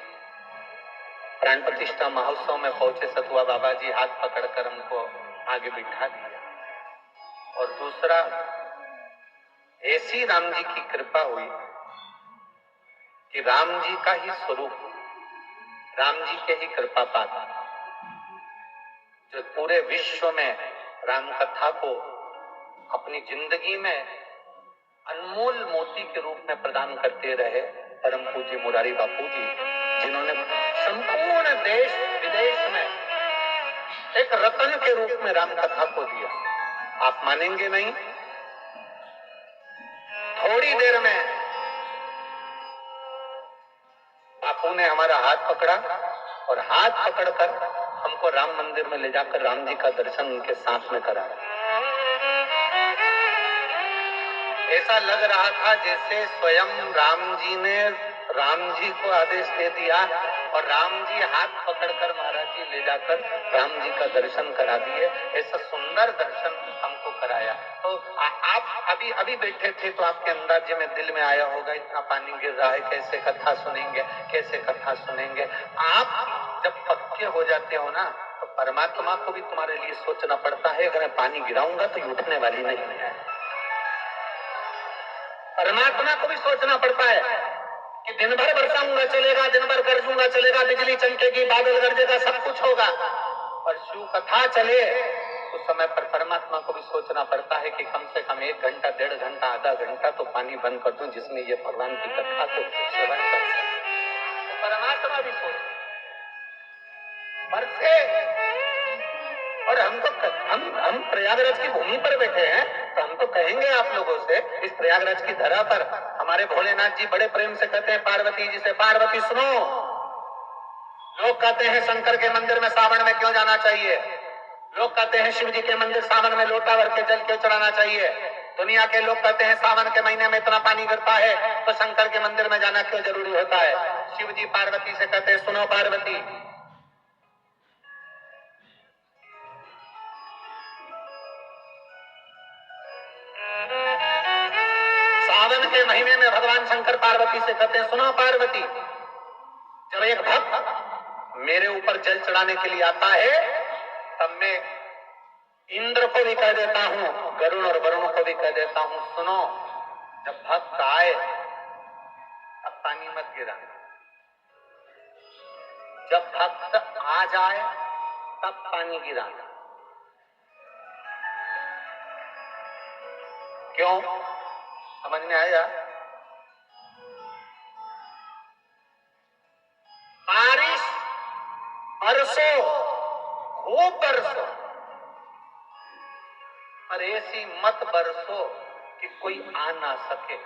प्राण प्रतिष्ठा महोत्सव में पहुंचे सतुआ बाबा जी हाथ पकड़कर हमको आगे बिठा दिया। और दूसरा, ऐसी राम जी की कृपा हुई कि राम जी का ही स्वरूप, राम जी के ही कृपा पाता, जो पूरे विश्व में राम कथा को अपनी जिंदगी में अनमोल मोती के रूप में प्रदान करते रहे, परम पूज्य मुरारी बापू जी, जिन्होंने संपूर्ण देश विदेश में एक रत्न के रूप में राम कथा को दिया। आप मानेंगे नहीं, थोड़ी देर में बापू ने हमारा हाथ पकड़ा और हाथ पकड़कर हमको राम मंदिर में ले जाकर राम जी का दर्शन उनके साथ में कराया। ऐसा लग रहा था जैसे स्वयं राम जी ने राम जी को आदेश दे दिया और राम जी हाथ पकड़कर महाराज जी ले जाकर राम जी का दर्शन करा दिए। ऐसा सुंदर दर्शन हमको कराया। तो आप अभी बैठे थे तो आपके अंदाजे में दिल में आया होगा इतना पानी गिर रहा है, कैसे कथा सुनेंगे, कैसे कथा सुनेंगे। आप जब पक्के हो जाते हो ना तो परमात्मा को भी तुम्हारे लिए सोचना पड़ता है, अगर मैं पानी गिराऊंगा तो उठने वाली नहीं है। परमात्मा को भी सोचना पड़ता है कि दिन भर बरसाऊंगा चलेगा, दिन भर गरजूंगा चलेगा, बिजली चमकेगी, बादल गरजेगा, सब कुछ होगा, पर शिव कथा चले उस समय पर परमात्मा को भी सोचना पड़ता है कि कम से कम 1 घंटा, 1.5 घंटा, आधा घंटा तो पानी बंद कर दूं जिसमें ये भगवान की कथा को श्रवण कर सके। परमात्मा भी सोच बरसे। और हम प्रयागराज की भूमि पर बैठे हैं तो हम तो कहेंगे आप लोगों से, इस प्रयागराज की धरा पर हमारे भोलेनाथ जी बड़े प्रेम से कहते हैं पार्वती जी से, पार्वती सुनो, लोग कहते हैं शंकर के मंदिर में सावन में क्यों जाना चाहिए, लोग कहते हैं शिव जी के मंदिर सावन में लोटा भर के जल क्यों चढ़ाना चाहिए, दुनिया के लोग कहते हैं सावन के महीने में इतना पानी गिरता है तो शंकर के मंदिर में जाना क्यों जरूरी होता है। शिव जी पार्वती से कहते हैं सुनो पार्वती, सावन के महीने में भगवान शंकर पार्वती से कहते हैं सुनो पार्वती, जब एक भक्त मेरे ऊपर जल चढ़ाने के लिए आता है तब मैं इंद्र को भी कह देता हूं, गरुण और वरुण को भी कह देता हूं, सुनो जब भक्त आए तब पानी मत गिराना, जब भक्त आ जाए तब पानी गिराना। क्यों? समझ में आया? बरसो, खूब बरसो, पर ऐसी मत बरसो कि कोई आ ना सके।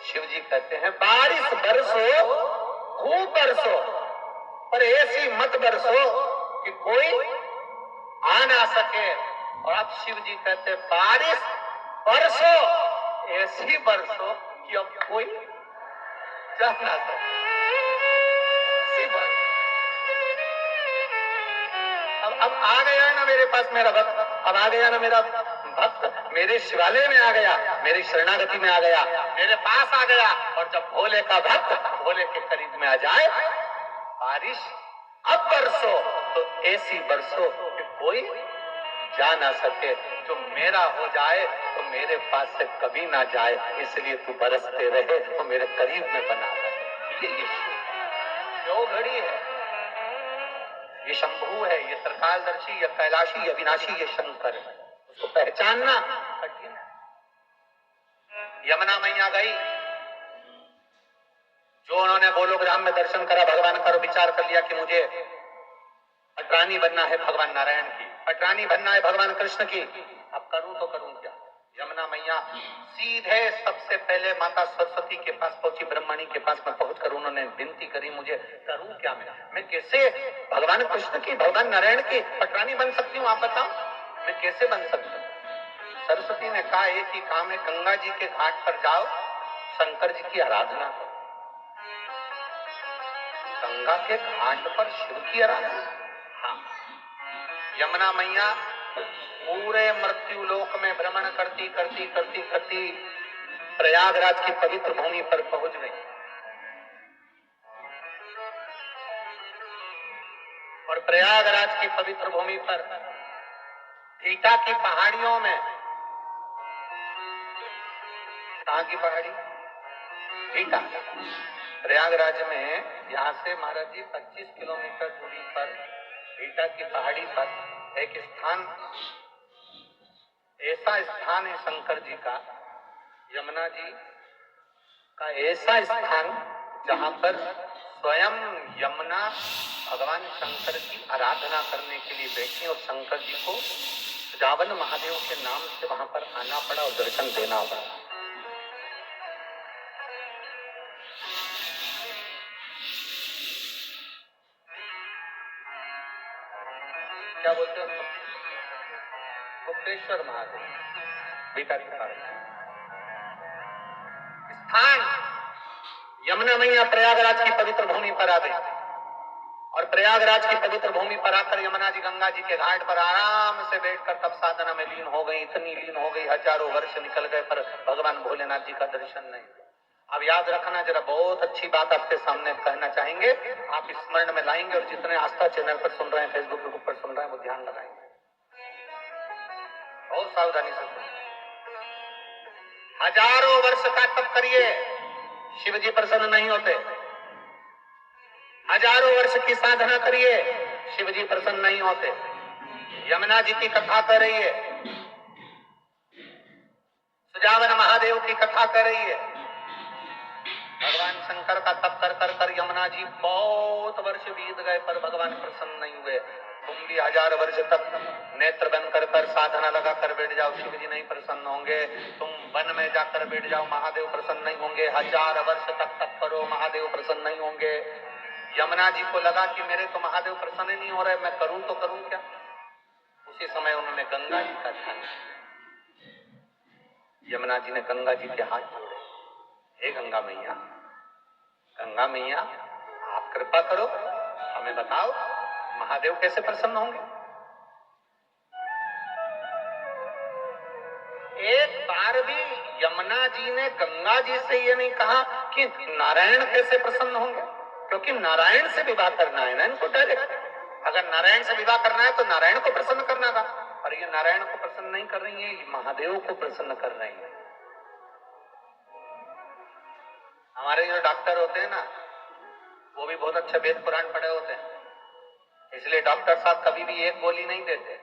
शिव जी कहते हैं बारिश बरसो, खूब बरसो, पर ऐसी मत बरसो कि कोई आ ना सके। और अब शिव जी कहते बारिश बरसो, ऐसी बरसो कि अब कोई जा ना सके। अब आ गया ना मेरे पास मेरा भक्त, अब आ गया ना मेरा भक्त, मेरे शिवालय में आ गया, मेरी शरणागति में आ गया, मेरे पास आ गया। और जब भोले का भक्त भोले के करीब में आ जाए, बारिश अब बरसो तो ऐसी बरसो कि कोई जा ना सके। जो मेरा हो जाए तो मेरे पास से कभी ना जाए, इसलिए तू बरसते रहे तो मेरे करीब में बना रहे। ये जो घड़ी है, ये शंभू है, ये त्रिकालदर्शी, ये कैलाशी, ये अविनाशी, ये शंकर है। उसको पहचानना कठिन है। यमुना मैया गई, जो उन्होंने गोलोकधाम में दर्शन करा, भगवान का विचार कर लिया कि मुझे पटरानी बनना है भगवान नारायण की, पटरानी बनना है भगवान कृष्ण की। अब करूं तो करूं क्या? यमुना मैया सीधे सबसे पहले माता सरस्वती के पास पहुंची, ब्रह्मणी के पास में पहुंचकर उन्होंने विनती करी, मुझे करूं क्या? मैं कैसे भगवान कृष्ण की, भगवान नारायण की पटरानी बन सकती हूँ? आप बताओ, मैं कैसे बन सकती हूँ? सरस्वती ने कहा एक ही काम है, गंगा जी के घाट पर जाओ, शंकर जी की आराधना करो। गंगा के घाट पर शिव की आराधना। हाँ, यमुना मैया पूरे मृत्यु लोक में भ्रमण करती करती करती करती प्रयागराज की पवित्र भूमि पर पहुंच गई। और प्रयागराज की पवित्र भूमि पर ईटा की पहाड़ियों में, कहां की पहाड़ी? ईटा। प्रयागराज में यहाँ से महाराज जी 25 किलोमीटर दूरी पर ईटा की पहाड़ी पर एक स्थान, ऐसा स्थान है शंकर जी का, यमुना जी का ऐसा स्थान जहां पर स्वयं यमुना भगवान शंकर की आराधना करने के लिए बैठी और शंकर जी को रावण महादेव के नाम से वहां पर आना पड़ा और दर्शन देना पड़ा। क्या बोलते हैं? गुप्तेश्वर महादेव बेटा स्थान। यमुना मैया प्रयागराज की पवित्र भूमि पर आ गई और प्रयागराज की पवित्र भूमि पर आकर यमुना जी गंगा जी के घाट पर आराम से बैठकर तब साधना में लीन हो गई। इतनी लीन हो गई, हजारों वर्ष निकल गए पर भगवान भोलेनाथ जी का दर्शन नहीं। अब याद रखना, जरा बहुत अच्छी बात आपके सामने कहना चाहेंगे, आप स्मरण में लाएंगे और जितने आस्था चैनल पर सुन रहे हैं, फेसबुक ग्रुप पर सुन रहे हैं, वो ध्यान लगाएंगे, बहुत सावधानी से सुनिए। हजारों वर्ष का तप करिए, शिव जी प्रसन्न नहीं होते। हजारों वर्ष की साधना करिए, शिव जी प्रसन्न नहीं होते। यमुना जी की कथा कर रही है, सुजावन महादेव की कथा कर रही है। भगवान शंकर का तप कर कर कर यमुना जी बहुत वर्ष बीत गए पर भगवान प्रसन्न नहीं हुए। तुम भी 1000 वर्ष तक नेत्र बंद कर कर साधना लगा कर बैठ जाओ, शिव जी नहीं प्रसन्न होंगे। तुम वन में जाकर बैठ जाओ, महादेव प्रसन्न नहीं होंगे। 1000 वर्ष तक तप करो, महादेव प्रसन्न नहीं होंगे। यमुना जी को लगा कि मेरे तो महादेव प्रसन्न नहीं हो रहे, मैं करूं तो करूं क्या? उसी समय उन्होंने गंगा जी का ध्यान किया। यमुना जी ने गंगा जी के हाथ जोड़े, हे गंगा मैया, गंगा मैया आप कृपा करो, हमें बताओ महादेव कैसे प्रसन्न होंगे। एक बार भी यमुना जी ने गंगा जी से ये नहीं कहा कि नारायण कैसे प्रसन्न होंगे, क्योंकि नारायण से विवाह करना है ना इनको डायरेक्ट। अगर नारायण से विवाह करना है तो नारायण को प्रसन्न करना था, और ये नारायण को प्रसन्न नहीं कर रही है, ये महादेव को प्रसन्न कर रही है। हमारे जो डॉक्टर होते हैं ना, वो भी बहुत अच्छे वेद पुराण पढ़े होते हैं, इसलिए डॉक्टर साहब कभी भी एक गोली नहीं देते,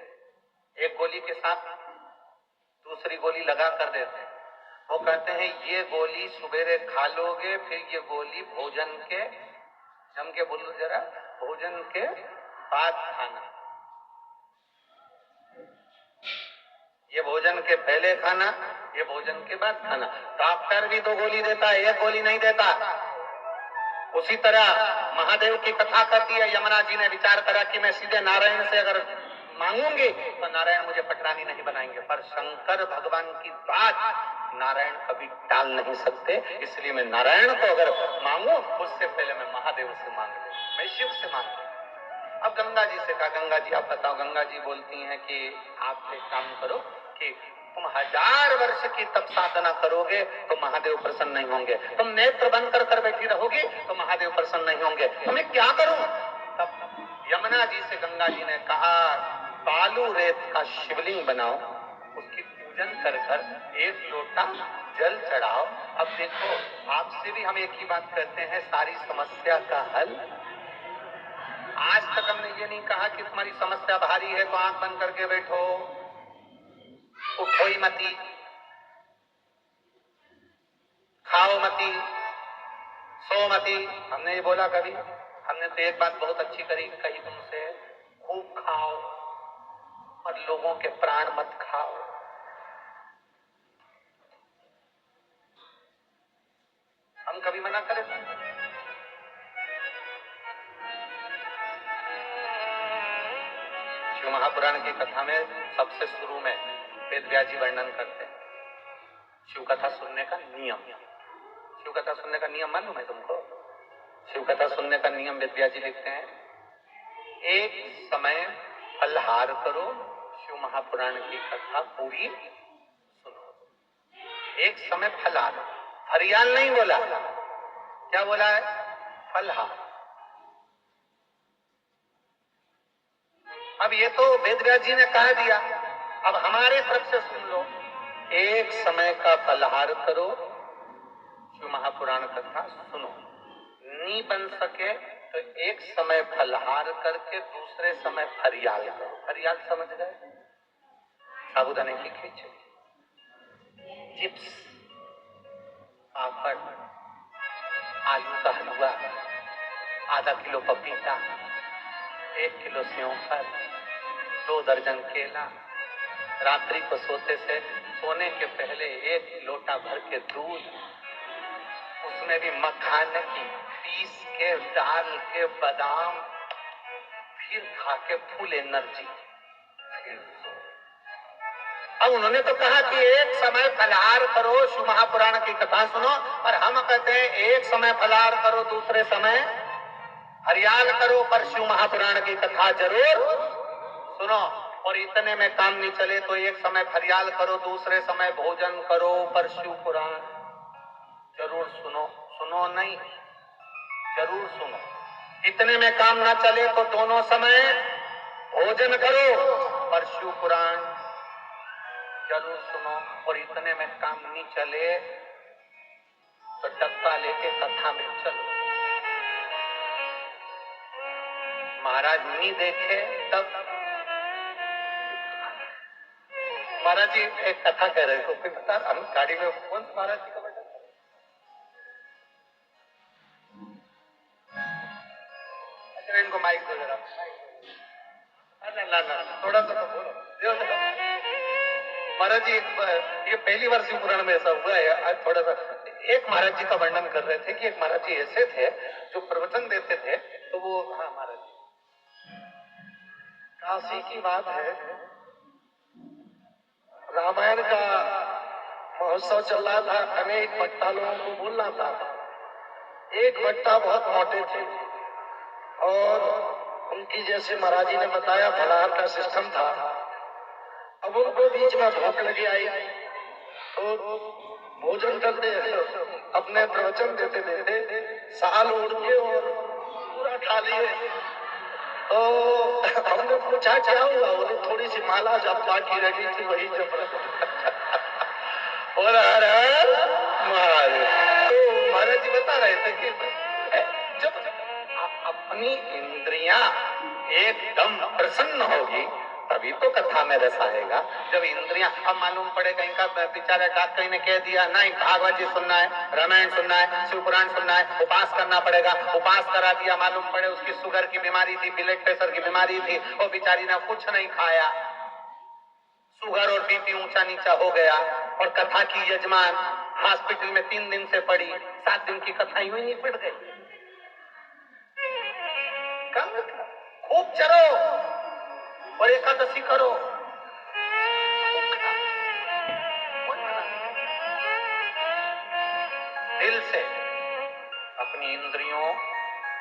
एक गोली के साथ दूसरी गोली लगा कर देते हैं। वो कहते हैं ये गोली सुबेरे खा लोगे, फिर ये गोली भोजन के जम के बोलो जरा, भोजन के बाद खाना। ये भोजन के पहले खाना, ये भोजन के बाद खाना। डॉक्टर भी 2 गोली देता है, 1 गोली नहीं देता। उसी तरह महादेव की कथा कहती है, यमुना जी ने विचार करा कि मैं सीधे नारायण से अगर मांगूंगी तो नारायण मुझे पटरानी नहीं बनाएंगे, पर शंकर भगवान की बात नारायण कभी टाल नहीं सकते, इसलिए मैं नारायण को अगर मांगू उससे पहले मैं महादेव से मांग लूं, मैं शिव से मांग लूं। अब गंगा जी से कहा, गंगा जी आप बताओ। गंगा जी बोलती हैं कि आप एक काम करो कि तुम 1000 वर्ष की तप साधना करोगे तो महादेव प्रसन्न नहीं होंगे, तुम नेत्र बंद कर बैठी रहोगी तो महादेव प्रसन्न नहीं होंगे, तो मैं क्या करूं? तब यमुना जी से गंगा जी ने कहा, बालू रेत का शिवलिंग बनाओ, उसकी पूजन कर 1 लोटा जल चढ़ाओ। अब देखो, आपसे भी हम एक ही बात कहते हैं, सारी समस्या का हल। आज तक हमने ये नहीं कहा कि तुम्हारी समस्या भारी है तो आंख बंद करके बैठो, उठो ही मती, खाओ मती, सो मती। हमने ये बोला कभी? हमने तो एक बात बहुत अच्छी कही तुमसे, खूब खाओ और लोगों के प्राण मत खाओ। हम कभी मना करें? शिव महापुराण की कथा में सबसे शुरू में वेद व्यास जी वर्णन करते हैं शिव कथा सुनने का नियम। शिव कथा सुनने का नियम मालूम है तुमको? शिव कथा सुनने का नियम वेद व्यास जी लिखते हैं, एक समय फलहार करो, शिव महापुराण की कथा पूरी सुनो। एक समय फलहार, हरियाल नहीं बोला, क्या बोला है? फलहार। अब ये तो वेद व्यास जी ने कह दिया, अब हमारे तरफ से सुन लो, एक समय का फलहार करो, शिव महापुराण कथा सुनो। नहीं बन सके तो एक समय फलहार करके दूसरे समय फरियाल करो। फरियाल समझ गए? साबुदाने की खिचड़ी, चिप्स, पापड़, आलू का हलवा, आधा किलो पपीता, 1 किलो सेवफल, 2 दर्जन केला, रात्रि को सोने के पहले 1 लोटा भर के दूध, उसमें भी मखाने की पीस के डाल के बादाम, फिर खा के फुल एनर्जी। अब उन्होंने तो कहा कि एक समय फलहार करो, शिव महापुराण की कथा सुनो, और हम कहते हैं एक समय फलहार करो, दूसरे समय हरियाल करो, पर शिव महापुराण की कथा जरूर सुनो। और इतने में काम नहीं चले तो एक समय फरियाल करो, दूसरे समय भोजन करो, पर शिव पुराण जरूर सुनो। सुनो नहीं, जरूर सुनो। इतने में काम ना चले तो दोनों समय भोजन करो, पर शिव पुराण जरूर सुनो। और इतने में काम नहीं चले तो डब्बा लेके कथा में चलो। महाराज नहीं देखे तब महाराज जी एक कथा कह रहे थे, कोई बता, हम गाड़ी में कौन से महाराज जी का बेटा? अच्छा इनको माइक दो जरा। ना थोड़ा सा तो बोलो। महाराज जी ये पहली बार शिव पुराण में ऐसा हुआ है। आज थोड़ा सा एक महाराज जी का वर्णन कर रहे थे कि एक महाराज जी ऐसे थे जो प्रवचन देते थे, तो वो, हाँ महाराज जी, काशी की बात है, रामायण का महोत्सव चल रहा था, अनेक भट्टा लोगों को बोलना था। एक भट्टा बहुत मोटे थे और उनकी, जैसे महाराज जी ने बताया, फलाहार का सिस्टम था। अब उनको बीच में भूख लगी आई तो भोजन करते अपने प्रवचन देते देते साल उड़ के और पूरा खा लिए। तो हमने पूछा क्या हुआ? बोले थोड़ी सी माला जब बाकी रह गई थी वही जब और महाराज, तो महाराज जी बता रहे थे कि जब अपनी इंद्रियां एकदम प्रसन्न होगी तभी तो कथा में रस आएगा। जब इंद्रियां, अब मालूम पड़े कहीं का बेचारा डॉक्टर ने कह दिया नहीं भागवत जी सुनना है, रामायण सुनना है, शिव पुराण सुनना है, उपास करना पड़ेगा, उपास करा दिया, मालूम पड़े उसकी शुगर की बीमारी थी, ब्लड प्रेशर की बीमारी थी, वो बेचारी ने कुछ नहीं खाया, शुगर और बीपी ऊंचा नीचा हो गया, और कथा की यजमान हॉस्पिटल में 3 दिन से पड़ी, 7 दिन की कथा यूं ही निपट गई। खूब चलो और एकादशी करो, दिल से अपनी इंद्रियों,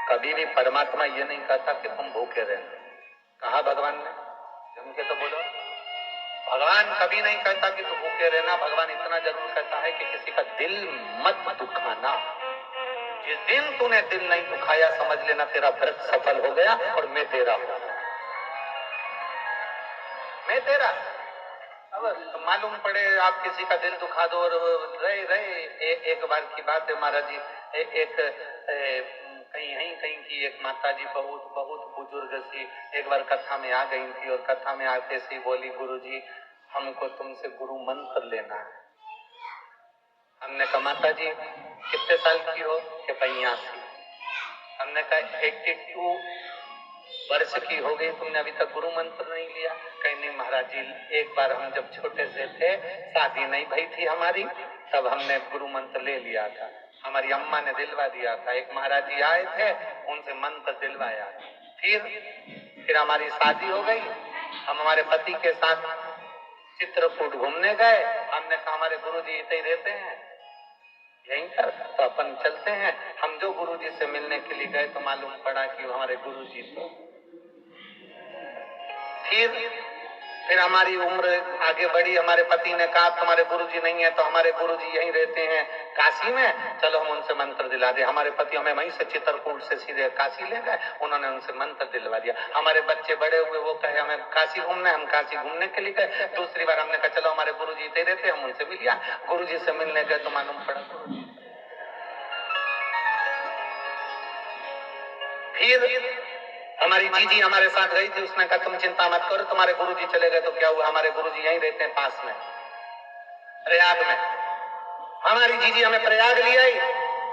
कभी भी परमात्मा ये नहीं कहता कि तुम भूखे रहना, कहा भगवान ने, जम के तो बोलो, भगवान कभी नहीं कहता कि तू भूखे रहना, भगवान इतना जरूर कहता है कि किसी का दिल मत दुखाना। जिस दिन तूने दिल नहीं दुखाया समझ लेना तेरा व्रत सफल हो गया और मैं तेरा हूं, मैं तेरा। अब मालूम पड़े आप किसी का दिल दुखा दो और रहे रहे एक बार की बात है महाराज जी, एक कहीं की एक माता जी बहुत बहुत बुजुर्ग सी एक बार कथा में आ गई थी, और कथा में आते से बोली गुरुजी हमको तुमसे गुरु मंत्र लेना है। हमने कहा माता जी कितने साल की हो? कि 85। हमने कहा 82 वर्ष की हो गई, तुमने अभी तक गुरु मंत्र नहीं लिया? कहीं नहीं महाराज जी, एक बार हम जब छोटे से थे, शादी नहीं भई थी हमारी, तब हमने गुरु मंत्र ले लिया था, हमारी अम्मा ने दिलवा दिया था। एक महाराज जी आए थे, उनसे मंत्र दिलवाया। फिर हमारी शादी हो गई, हम हमारे पति के साथ चित्रकूट घूमने गए। हमने कहा हमारे गुरु जी इतने ही रहते हैं यहीं पर, तो अपन चलते हैं। हम जो गुरु जी से मिलने के लिए गए तो मालूम पड़ा कि वो हमारे गुरु जी तो फिर हमारी उम्र आगे बढ़ी, हमारे पति ने कहा तुम्हारे गुरुजी नहीं है तो हमारे गुरुजी यहीं रहते हैं काशी में, चलो हम उनसे मंत्र दिला दे। हमारे पति हमें वहीं से चित्रकूट से सीधे काशी ले गए, उन्होंने उनसे मंत्र दिलवा दिया। हमारे बच्चे बड़े हुए, वो कहे हमें काशी घूमना है, हम काशी घूमने के लिए गए। दूसरी बार हमने कहा चलो हमारे गुरुजी इतने रहते, हम उनसे मिल लिया। गुरुजी से मिलने गए तो मालूम पड़ा फिर हमारी जीजी हमारे साथ गई थी, उसने कहा तुम चिंता मत करो, तुम्हारे गुरुजी चले गए तो क्या हुआ, हमारे गुरुजी यहीं रहते हैं पास में प्रयाग में। हमारी जीजी हमें प्रयाग ले आई,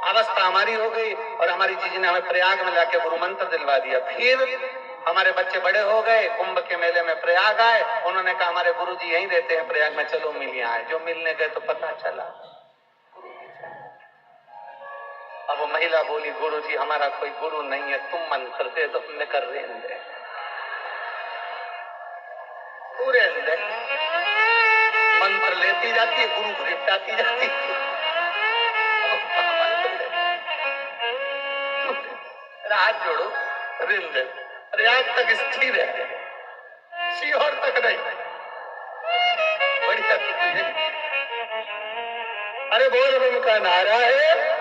अवस्था हमारी हो गई और हमारी जीजी ने हमें प्रयाग में लाके गुरु मंत्र दिलवा दिया। फिर हमारे बच्चे बड़े हो गए, कुंभ के मेले में प्रयाग आए, उन्होंने कहा हमारे गुरुजी यहीं रहते हैं प्रयाग में, चलो मिलिए आए। जो मिलने गए तो पता चला अब वो महिला बोली गुरुजी हमारा कोई गुरु नहीं है, तुम मंत्र दे दो। हमने कर रहने दे, पूरे अंदर मंत्र लेती जाती है, गुरु को निपटाती जाती है। हाथ जोड़ो, रिंद प्रयाग तक स्थिर है, सीहोर तक नहीं। बढ़िया। अरे बोल उनका नारा है